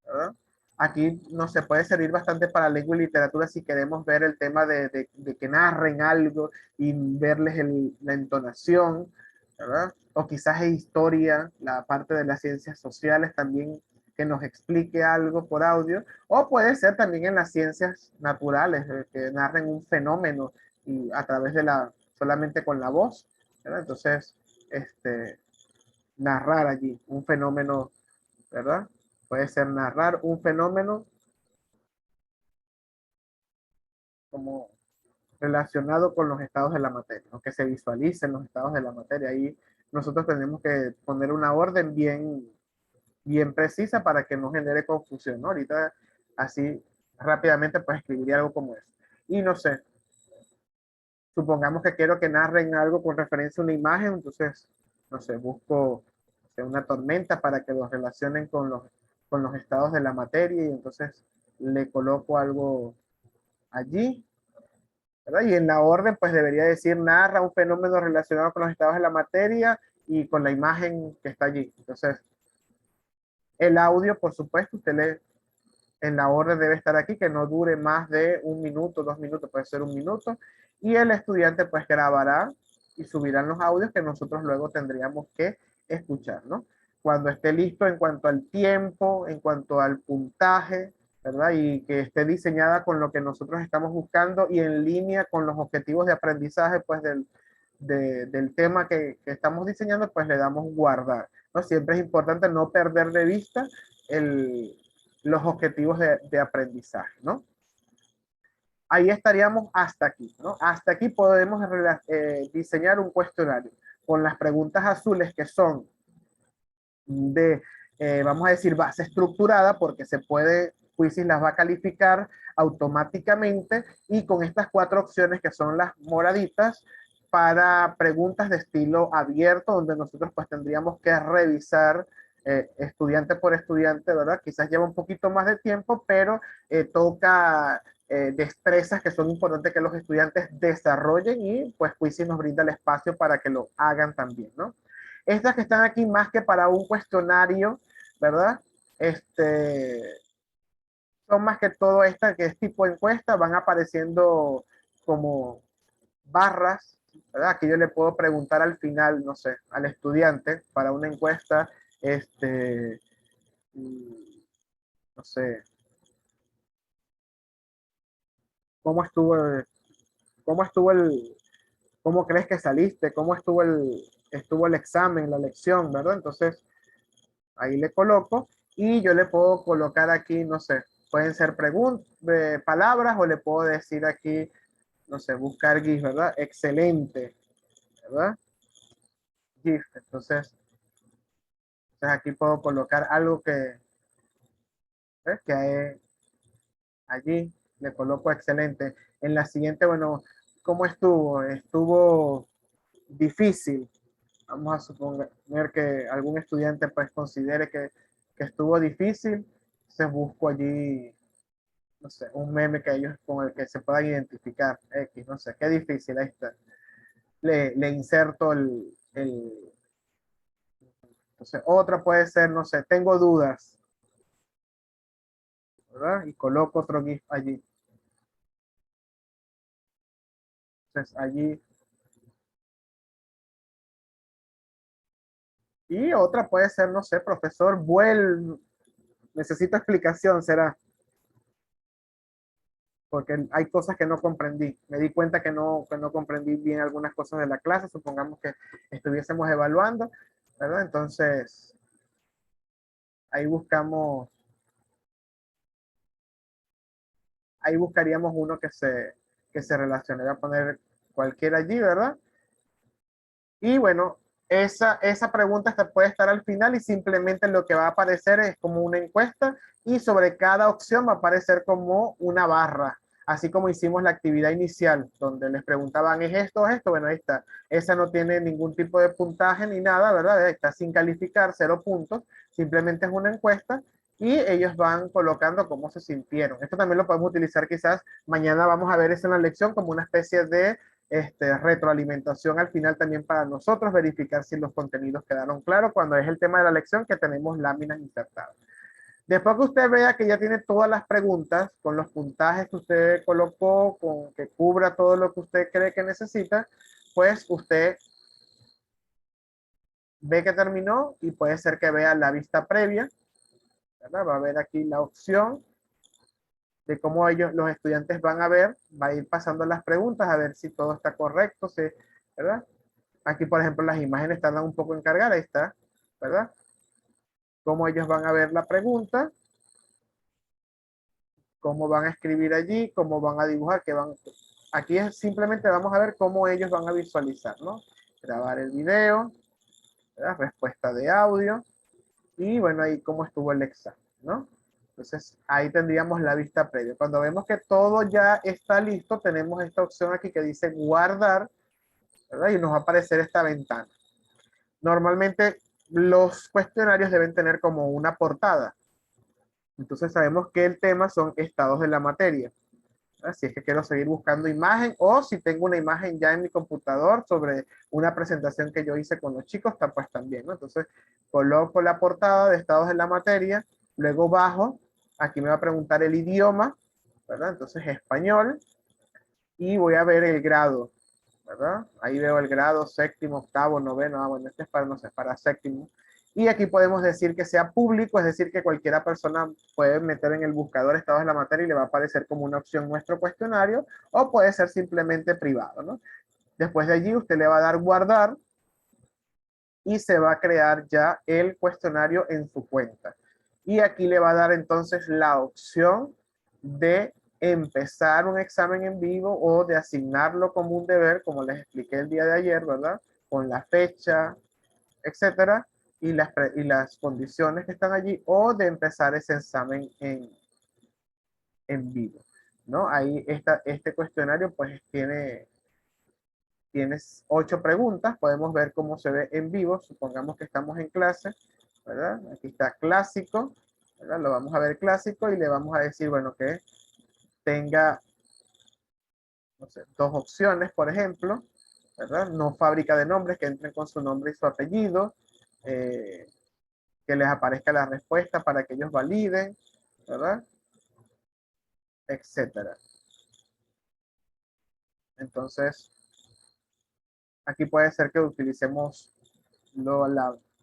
¿verdad? Aquí no se puede servir bastante para lengua y literatura si queremos ver el tema de que narren algo y verles la entonación, ¿verdad? O quizás en historia, la parte de las ciencias sociales también que nos explique algo por audio, o puede ser también en las ciencias naturales, que narren un fenómeno y a través de solamente con la voz, ¿verdad? Entonces, narrar allí un fenómeno, ¿verdad? Puede ser narrar un fenómeno como relacionado con los estados de la materia, ¿no? Que se visualicen los estados de la materia. Ahí nosotros tenemos que poner una orden bien precisa para que no genere confusión, ¿no? Ahorita así rápidamente pues escribiría algo como eso. Y no sé, supongamos que quiero que narren algo con referencia a una imagen, entonces, no sé, busco una tormenta para que los relacionen con los estados de la materia y entonces le coloco algo allí, ¿verdad? Y en la orden, pues debería decir, narra un fenómeno relacionado con los estados de la materia y con la imagen que está allí. Entonces, el audio, por supuesto, usted en la orden debe estar aquí, que no dure más de 1 minuto, 2 minutos, puede ser 1 minuto. Y el estudiante, pues, grabará y subirán los audios que nosotros luego tendríamos que escuchar, ¿no? Cuando esté listo en cuanto al tiempo, en cuanto al puntaje, ¿verdad? Y que esté diseñada con lo que nosotros estamos buscando y en línea con los objetivos de aprendizaje, pues, del tema que estamos diseñando, pues le damos guardar, ¿no? Siempre es importante no perder de vista los objetivos de aprendizaje, ¿no? Ahí estaríamos hasta aquí, ¿no? Hasta aquí podemos diseñar un cuestionario con las preguntas azules que son vamos a decir, base estructurada, porque se puede, Quizzes las va a calificar automáticamente, y con estas 4 opciones que son las moraditas, para preguntas de estilo abierto, donde nosotros pues tendríamos que revisar estudiante por estudiante, ¿verdad? Quizás lleva un poquito más de tiempo, pero toca destrezas que son importantes que los estudiantes desarrollen y pues Quizzes nos brinda el espacio para que lo hagan también, ¿no? Estas que están aquí más que para un cuestionario, ¿verdad? Son más que todo esta que es tipo encuesta, van apareciendo como barras, ¿verdad? Aquí yo le puedo preguntar al final, no sé, al estudiante para una encuesta, no sé, ¿cómo estuvo cómo estuvo cómo crees que saliste? ¿Cómo estuvo el examen, la lección, ¿verdad? Entonces, ahí le coloco y yo le puedo colocar aquí, no sé, pueden ser palabras o le puedo decir aquí, no sé, buscar GIF, ¿verdad? Excelente, ¿verdad? GIF. Entonces aquí puedo colocar algo que hay allí, le coloco excelente. En la siguiente, bueno, ¿cómo estuvo? Estuvo difícil. Vamos a suponer que algún estudiante pues considere que estuvo difícil. Entonces busco allí, no sé, un meme que ellos con el que se puedan identificar. X, no sé, qué difícil, ahí está. Le inserto entonces, otra puede ser, no sé, tengo dudas, ¿verdad? Y coloco otro GIF allí. Entonces, allí. Y otra puede ser, no sé, profesor, necesito explicación, será. Porque hay cosas que no comprendí. Me di cuenta que no comprendí bien algunas cosas de la clase, supongamos que estuviésemos evaluando, ¿verdad? Entonces, ahí ahí buscaríamos uno que se relacione. Voy a poner cualquiera allí, ¿verdad? Y bueno, esa pregunta puede estar al final y simplemente lo que va a aparecer es como una encuesta y sobre cada opción va a aparecer como una barra, así como hicimos la actividad inicial, donde les preguntaban, ¿es esto o esto? Bueno, ahí está. Esa no tiene ningún tipo de puntaje ni nada, ¿verdad? Está sin calificar, 0 puntos, simplemente es una encuesta y ellos van colocando cómo se sintieron. Esto también lo podemos utilizar quizás, mañana vamos a ver eso en la lección como una especie de retroalimentación al final también para nosotros, verificar si los contenidos quedaron claros cuando es el tema de la lección que tenemos láminas insertadas. Después que usted vea que ya tiene todas las preguntas con los puntajes que usted colocó, con que cubra todo lo que usted cree que necesita, pues usted ve que terminó y puede ser que vea la vista previa, ¿verdad? Va a ver aquí la opción de cómo ellos, los estudiantes van a ver, va a ir pasando las preguntas a ver si todo está correcto, si, ¿verdad? Aquí, por ejemplo, las imágenes están un poco encargadas, ahí está, ¿verdad? Cómo ellos van a ver la pregunta, cómo van a escribir allí, cómo van a dibujar, que van... Aquí es, simplemente vamos a ver cómo ellos van a visualizar, ¿no? Grabar el video, ¿verdad? Respuesta de audio, y bueno, ahí cómo estuvo el examen, ¿no? Entonces, ahí tendríamos la vista previa. Cuando vemos que todo ya está listo, tenemos esta opción aquí que dice guardar, ¿verdad? Y nos va a aparecer esta ventana. Normalmente los cuestionarios deben tener como una portada. Entonces sabemos que el tema son estados de la materia. Si es que quiero seguir buscando imagen o si tengo una imagen ya en mi computador sobre una presentación que yo hice con los chicos, está pues también, ¿no? Entonces coloco la portada de estados de la materia, luego bajo, aquí me va a preguntar el idioma, ¿verdad? Entonces español y voy a ver el grado, ¿verdad? Ahí veo el grado, séptimo, octavo, noveno, bueno, este es para, no sé, para séptimo. Y aquí podemos decir que sea público, es decir, que cualquiera persona puede meter en el buscador estados de la materia y le va a aparecer como una opción nuestro cuestionario, o puede ser simplemente privado, ¿no? Después de allí usted le va a dar guardar y se va a crear ya el cuestionario en su cuenta. Y aquí le va a dar entonces la opción de empezar un examen en vivo o de asignarlo como un deber, como les expliqué el día de ayer, ¿verdad? Con la fecha, etcétera, y las condiciones que están allí, o de empezar ese examen en vivo, ¿no? Ahí este cuestionario pues tienes 8 preguntas, podemos ver cómo se ve en vivo, supongamos que estamos en clase, ¿verdad? Aquí está clásico, ¿verdad? Lo vamos a ver clásico y le vamos a decir, bueno, que tenga, no sé, 2 opciones, por ejemplo, ¿verdad? No fábrica de nombres, que entren con su nombre y su apellido, que les aparezca la respuesta para que ellos validen, ¿verdad? Etcétera. Entonces, aquí puede ser que utilicemos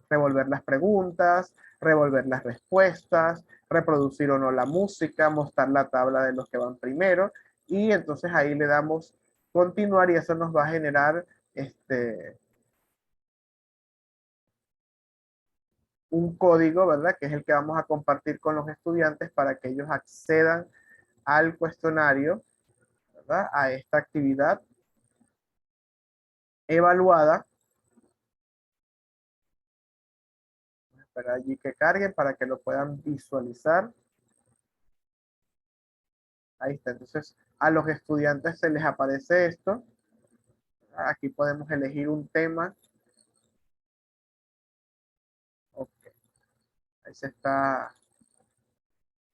revolver las preguntas, revolver las respuestas, reproducir o no la música, mostrar la tabla de los que van primero, y entonces ahí le damos continuar y eso nos va a generar un código, ¿verdad? Que es el que vamos a compartir con los estudiantes para que ellos accedan al cuestionario, ¿verdad? A esta actividad evaluada. Para allí que carguen para que lo puedan visualizar. Ahí está. Entonces, a los estudiantes se les aparece esto. Aquí podemos elegir un tema. Ok. Ahí se está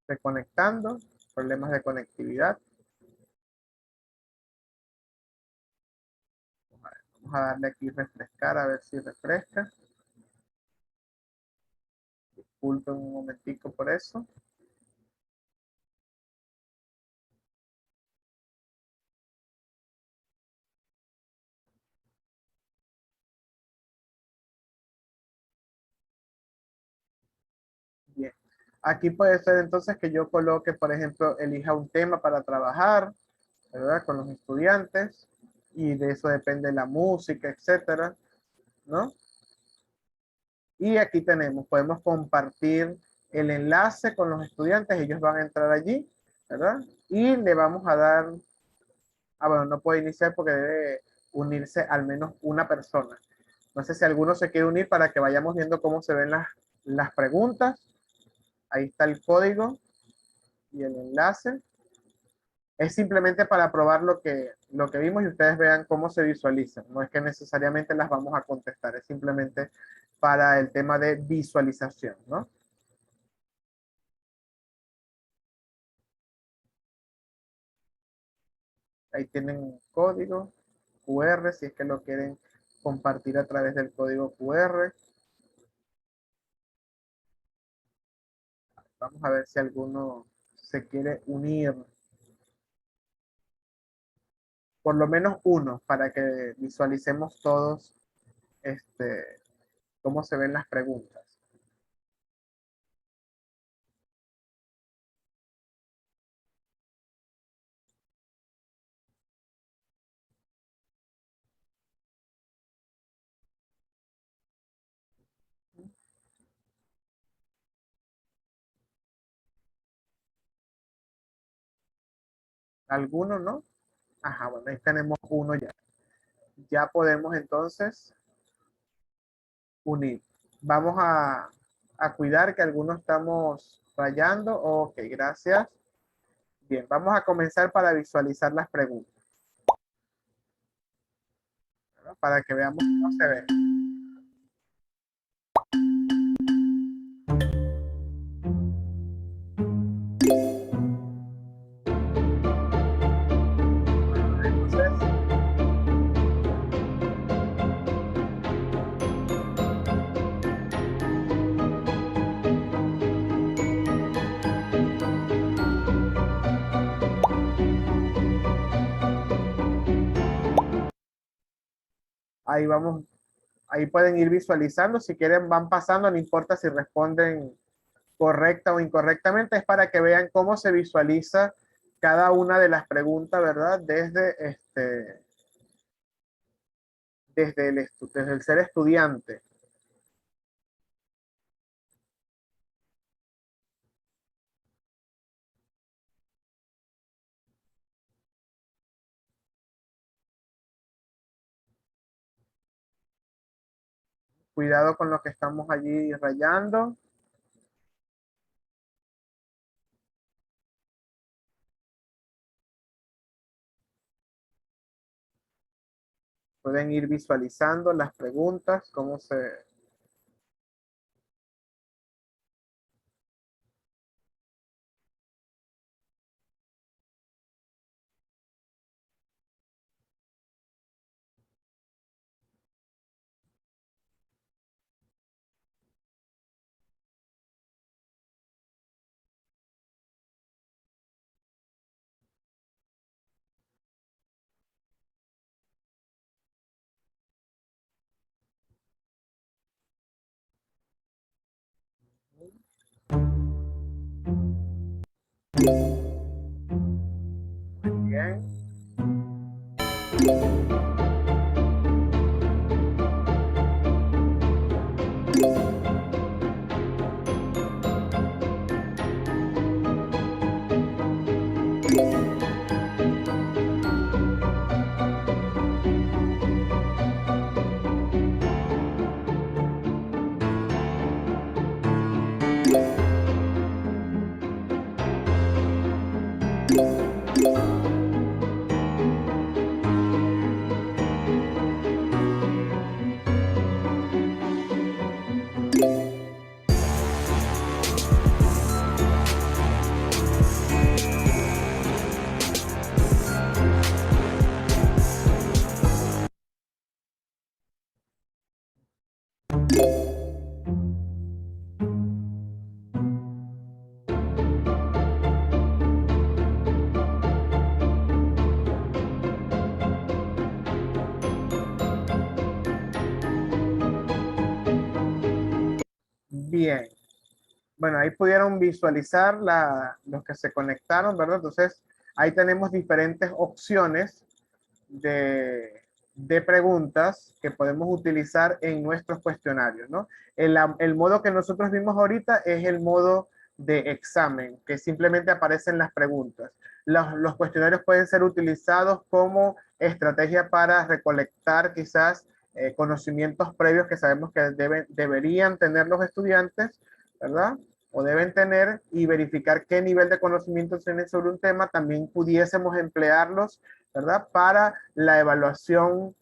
reconectando. Problemas de conectividad. Vamos a darle aquí refrescar a ver si refresca. Disculpen un momentico por eso. Bien. Aquí puede ser entonces que yo coloque, por ejemplo, elija un tema para trabajar, ¿verdad? Con los estudiantes. Y de eso depende la música, etcétera, ¿no? Y aquí tenemos, podemos compartir el enlace con los estudiantes, ellos van a entrar allí, ¿verdad? Y le vamos a dar bueno, no puede iniciar porque debe unirse al menos una persona. No sé si alguno se quiere unir para que vayamos viendo cómo se ven las preguntas. Ahí está el código y el enlace. Es simplemente para probar lo que vimos y ustedes vean cómo se visualizan. No es que necesariamente las vamos a contestar, es simplemente para el tema de visualización, ¿no? Ahí tienen un código QR si es que lo quieren compartir a través del código QR. Vamos a ver si alguno se quiere unir. Por lo menos uno, para que visualicemos todos cómo se ven las preguntas. ¿Alguno no? Ajá, bueno, ahí tenemos uno ya. Ya podemos entonces unir. Vamos a cuidar que algunos estamos fallando. Ok, gracias. Bien, vamos a comenzar para visualizar las preguntas, ¿no? Para que veamos cómo se ve. Entonces, ahí vamos, ahí pueden ir visualizando. Si quieren, van pasando, no importa si responden correcta o incorrectamente, es para que vean cómo se visualiza cada una de las preguntas, ¿verdad? Desde el ser estudiante. Cuidado con lo que estamos allí rayando. Pueden ir visualizando las preguntas, cómo se... Muy bien. Bien. Bueno, ahí pudieron visualizar los que se conectaron, ¿verdad? Entonces, ahí tenemos diferentes opciones de preguntas que podemos utilizar en nuestros cuestionarios, ¿no? El modo que nosotros vimos ahorita es el modo de examen, que simplemente aparecen las preguntas. Los cuestionarios pueden ser utilizados como estrategia para recolectar quizás conocimientos previos que sabemos que deberían tener los estudiantes, ¿verdad? O deben tener, y verificar qué nivel de conocimiento tienen sobre un tema. También pudiésemos emplearlos, ¿verdad? Para la evaluación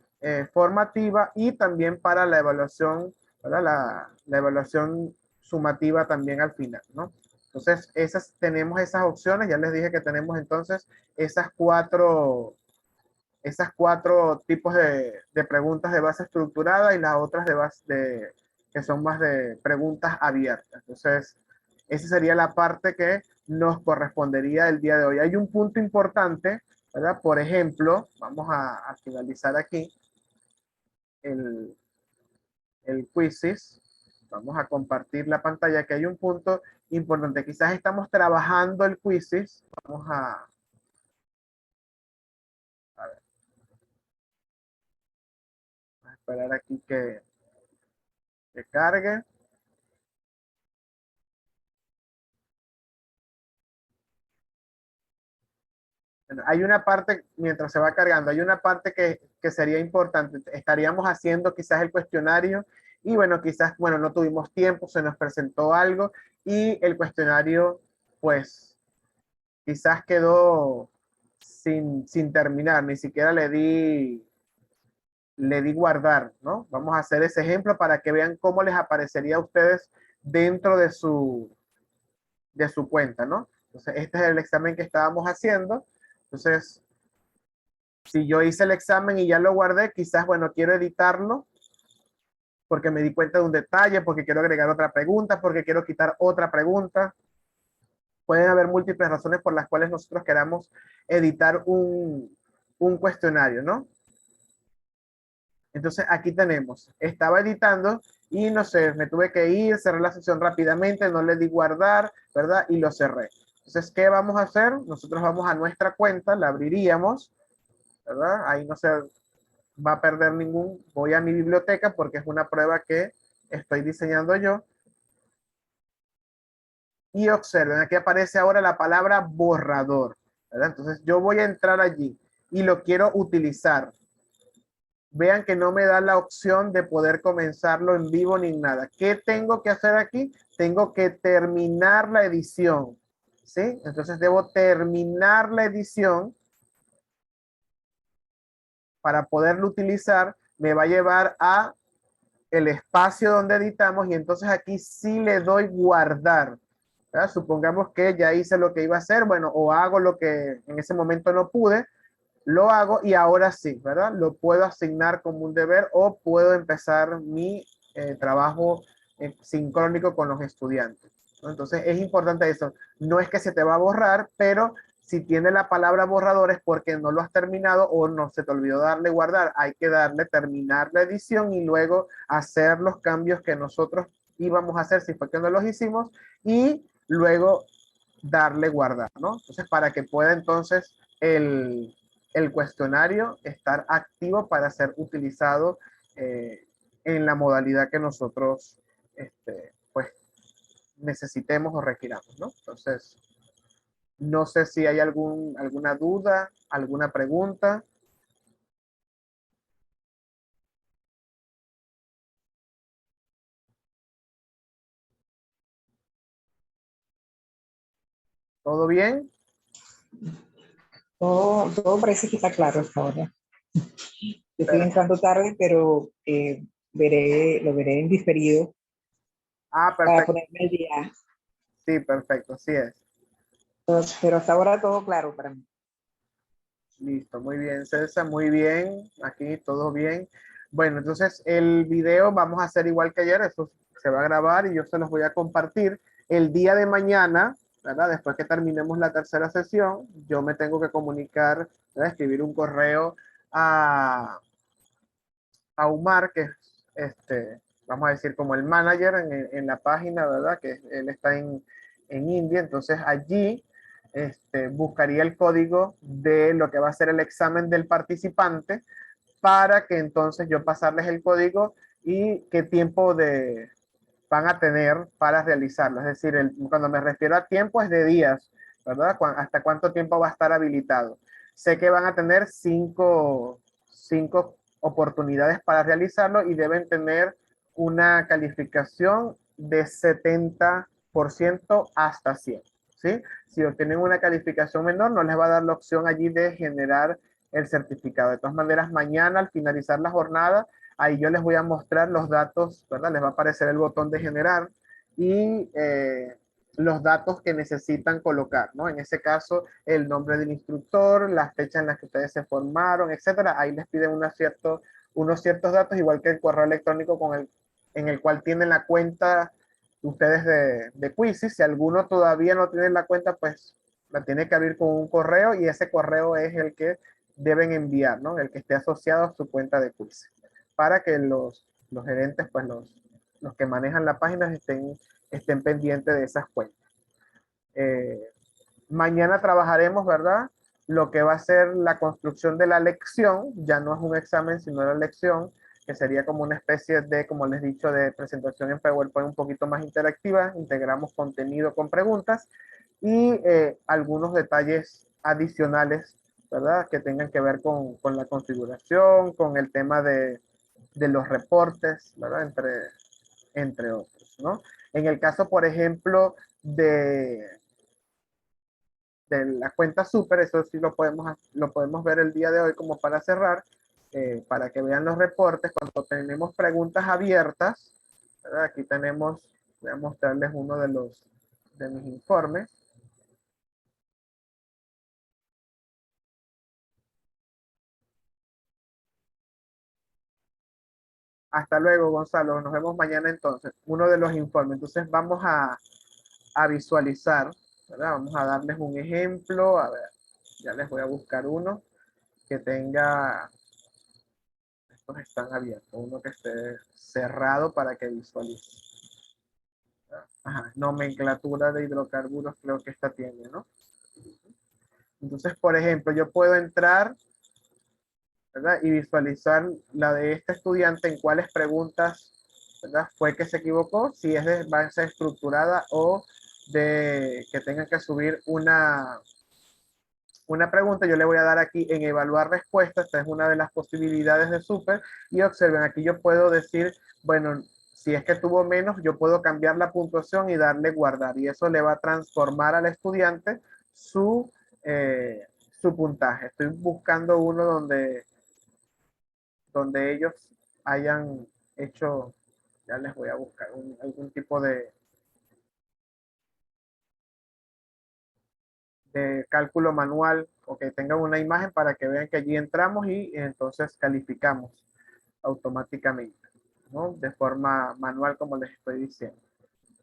formativa y también para la evaluación, ¿verdad? La evaluación sumativa también al final, ¿no? Entonces, tenemos esas opciones. Ya les dije que tenemos entonces esas cuatro tipos de preguntas de base estructurada, y las otras que son más de preguntas abiertas. Entonces, esa sería la parte que nos correspondería el día de hoy. Hay un punto importante, ¿verdad? Por ejemplo, vamos a finalizar aquí el quizzes. Vamos a compartir la pantalla, que hay un punto importante. Quizás estamos trabajando el quizzes. Vamos a ver. Vamos a esperar aquí que cargue. Bueno, hay una parte, mientras se va cargando, hay una parte que sería importante. Estaríamos haciendo quizás el cuestionario y bueno, quizás, bueno, no tuvimos tiempo, se nos presentó algo y el cuestionario, pues, quizás quedó sin terminar, ni siquiera le di guardar, ¿no? Vamos a hacer ese ejemplo para que vean cómo les aparecería a ustedes dentro de su cuenta, ¿no? Entonces, este es el examen que estábamos haciendo. Entonces, si yo hice el examen y ya lo guardé, quizás, bueno, quiero editarlo porque me di cuenta de un detalle, porque quiero agregar otra pregunta, porque quiero quitar otra pregunta. Pueden haber múltiples razones por las cuales nosotros queramos editar un cuestionario, ¿no? Entonces aquí tenemos, estaba editando y no sé, me tuve que ir, cerré la sesión rápidamente, no le di guardar, ¿verdad? Y lo cerré. Entonces, ¿qué vamos a hacer? Nosotros vamos a nuestra cuenta, la abriríamos, ¿verdad? Ahí no se va a perder voy a mi biblioteca porque es una prueba que estoy diseñando yo. Y observen, aquí aparece ahora la palabra borrador, ¿verdad? Entonces yo voy a entrar allí y lo quiero utilizar. Vean que no me da la opción de poder comenzarlo en vivo ni nada. ¿Qué tengo que hacer aquí? Tengo que terminar la edición, ¿sí? Entonces debo terminar la edición para poderlo utilizar. Me va a llevar a el espacio donde editamos y entonces aquí sí le doy guardar, ¿verdad? Supongamos que ya hice lo que iba a hacer, bueno, o hago lo que en ese momento no pude, lo hago y ahora sí, ¿verdad? Lo puedo asignar como un deber o puedo empezar mi trabajo sincrónico con los estudiantes, ¿no? Entonces es importante eso. No es que se te va a borrar, pero si tiene la palabra borrador es porque no lo has terminado o no se te olvidó darle guardar. Hay que darle terminar la edición y luego hacer los cambios que nosotros íbamos a hacer si fue que no los hicimos y luego darle guardar, ¿no? Entonces para que pueda entonces el cuestionario estar activo para ser utilizado en la modalidad que nosotros pues necesitemos o requiramos, ¿no? Entonces, no sé si hay alguna duda, alguna pregunta. ¿Todo bien? Todo parece que está claro hasta ahora. Yo estoy entrando tarde, pero lo veré en diferido Ah, para perfecto. ponerme al día. Sí, perfecto, así es. Pero hasta ahora todo claro para mí. Listo, muy bien, César, muy bien. Aquí todo bien. Bueno, entonces el video vamos a hacer igual que ayer, eso se va a grabar y yo se los voy a compartir el día de mañana, ¿verdad? Después que terminemos la tercera sesión, yo me tengo que comunicar, ¿verdad? Escribir un correo a Umar, que es vamos a decir, como el manager en la página, ¿verdad? Que él está en India, entonces allí buscaría el código de lo que va a ser el examen del participante para que entonces yo pasarles el código y qué tiempo de van a tener para realizarlo. Es decir, cuando me refiero a tiempo es de días, ¿verdad? ¿Hasta cuánto tiempo va a estar habilitado? Sé que van a tener cinco oportunidades para realizarlo y deben tener una calificación de 70% hasta 100, ¿sí? Si obtienen una calificación menor, no les va a dar la opción allí de generar el certificado. De todas maneras, mañana al finalizar la jornada, ahí yo les voy a mostrar los datos, ¿verdad? Les va a aparecer el botón de generar y los datos que necesitan colocar, ¿no? En ese caso, el nombre del instructor, la fecha en la que ustedes se formaron, etcétera. Ahí les piden unos ciertos datos, igual que el correo electrónico en el cual tienen la cuenta ustedes de Quizzes. Si alguno todavía no tiene la cuenta, pues la tiene que abrir con un correo y ese correo es el que deben enviar, ¿no? El que esté asociado a su cuenta de Quizzes, para que los gerentes, pues los que manejan la página estén pendientes de esas cuentas. Mañana trabajaremos, ¿verdad? Lo que va a ser la construcción de la lección, ya no es un examen, sino la lección, que sería como una especie de, como les he dicho, de presentación en PowerPoint un poquito más interactiva. Integramos contenido con preguntas y algunos detalles adicionales, ¿verdad? Que tengan que ver con la configuración, con el tema de los reportes, ¿verdad? Entre otros, ¿no? En el caso, por ejemplo, de la cuenta super, eso sí lo podemos ver el día de hoy como para cerrar, para que vean los reportes. Cuando tenemos preguntas abiertas, ¿verdad? Aquí tenemos, voy a mostrarles uno de mis informes. Hasta luego, Gonzalo. Nos vemos mañana entonces. Uno de los informes. Entonces vamos a visualizar, ¿verdad? Vamos a darles un ejemplo. A ver, ya les voy a buscar uno que tenga, estos están abiertos, uno que esté cerrado para que visualice. Ajá, nomenclatura de hidrocarburos, creo que esta tiene, ¿no? Entonces, por ejemplo, yo puedo entrar, ¿verdad? Y visualizar la de este estudiante en cuáles preguntas, ¿verdad? Fue que se equivocó, si es de base estructurada o de que tengan que subir una pregunta. Yo le voy a dar aquí en evaluar respuesta. Esta es una de las posibilidades de super. Y observen, aquí yo puedo decir, bueno, si es que tuvo menos, yo puedo cambiar la puntuación y darle guardar. Y eso le va a transformar al estudiante eh, su puntaje. Estoy buscando uno donde ellos hayan hecho, ya les voy a buscar algún tipo de cálculo manual o que tengan una imagen para que vean que allí entramos y entonces calificamos automáticamente, ¿no? De forma manual, como les estoy diciendo.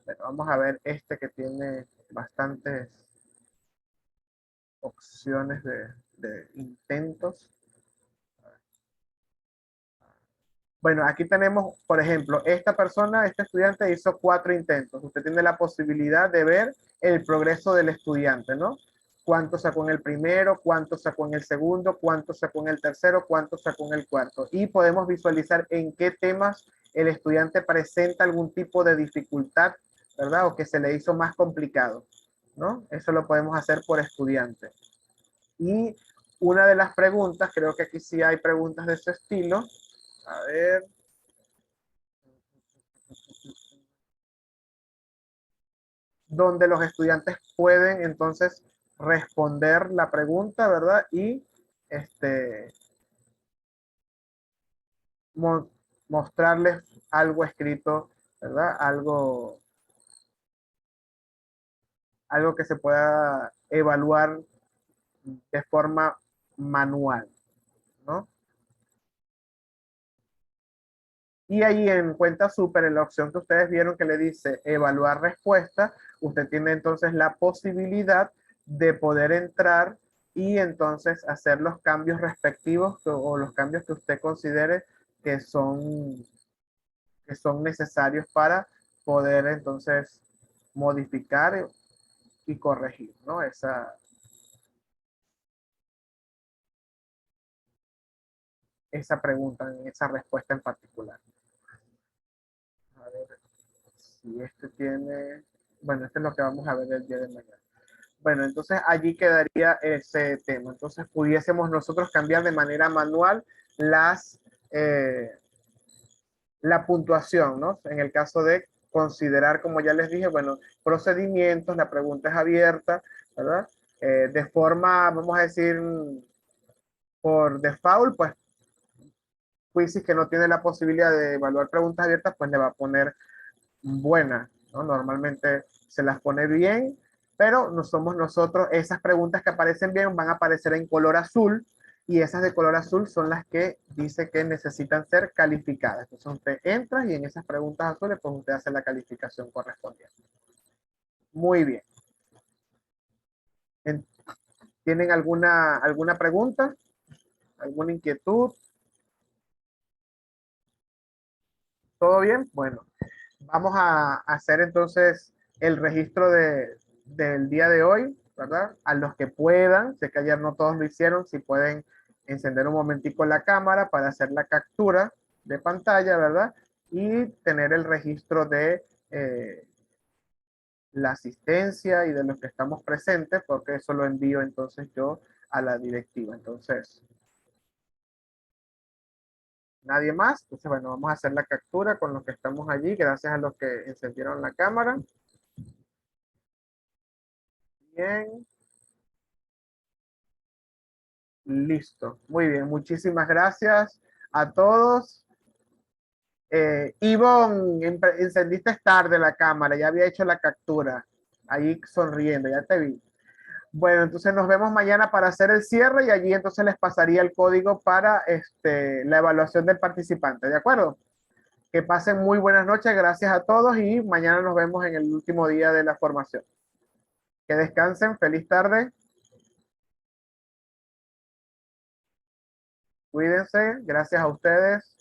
Pero vamos a ver este que tiene bastantes opciones de intentos. Bueno, aquí tenemos, por ejemplo, esta persona, este estudiante hizo 4 intentos. Usted tiene la posibilidad de ver el progreso del estudiante, ¿no? Cuánto sacó en el primero, cuánto sacó en el segundo, cuánto sacó en el tercero, cuánto sacó en el cuarto. Y podemos visualizar en qué temas el estudiante presenta algún tipo de dificultad, ¿verdad? O que se le hizo más complicado, ¿no? Eso lo podemos hacer por estudiante. Y una de las preguntas, creo que aquí sí hay preguntas de ese estilo. A ver. Donde los estudiantes pueden entonces responder la pregunta, ¿verdad? Y mo mostrarles algo escrito, ¿verdad? Algo que se pueda evaluar de forma manual, ¿no? Y ahí en cuenta súper, en la opción que ustedes vieron que le dice evaluar respuesta, usted tiene entonces la posibilidad de poder entrar y entonces hacer los cambios respectivos o los cambios que usted considere que son necesarios para poder entonces modificar y corregir, ¿no? Esa pregunta, esa respuesta en particular. A ver Y este tiene, bueno, este es lo que vamos a ver el día de mañana. Bueno, entonces allí quedaría ese tema. Entonces pudiésemos nosotros cambiar de manera manual la puntuación, ¿no? En el caso de considerar, como ya les dije, bueno, procedimientos, la pregunta es abierta, ¿verdad? De forma, vamos a decir, por default, pues, Quizzes que no tiene la posibilidad de evaluar preguntas abiertas, pues le va a poner buena, ¿no? Normalmente se las pone bien, pero no somos nosotros, esas preguntas que aparecen bien van a aparecer en color azul, y esas de color azul son las que dice que necesitan ser calificadas. Entonces usted entra y en esas preguntas azules, pues usted hace la calificación correspondiente. Muy bien. ¿Tienen alguna pregunta? ¿Alguna inquietud? ¿Todo bien? Bueno, vamos a hacer entonces el registro del día de hoy, ¿verdad? A los que puedan, sé que ayer no todos lo hicieron, si pueden encender un momentico la cámara para hacer la captura de pantalla, ¿verdad? Y tener el registro de la asistencia y de los que estamos presentes, porque eso lo envío entonces yo a la directiva. Entonces, nadie más. Entonces, bueno, vamos a hacer la captura con los que estamos allí, gracias a los que encendieron la cámara. Bien. Listo. Muy bien. Muchísimas gracias a todos. Ivonne, encendiste tarde la cámara, ya había hecho la captura. Ahí sonriendo, ya te vi. Bueno, entonces nos vemos mañana para hacer el cierre y allí entonces les pasaría el código para la evaluación del participante, ¿de acuerdo? Que pasen muy buenas noches, gracias a todos y mañana nos vemos en el último día de la formación. Que descansen, feliz tarde. Cuídense, gracias a ustedes.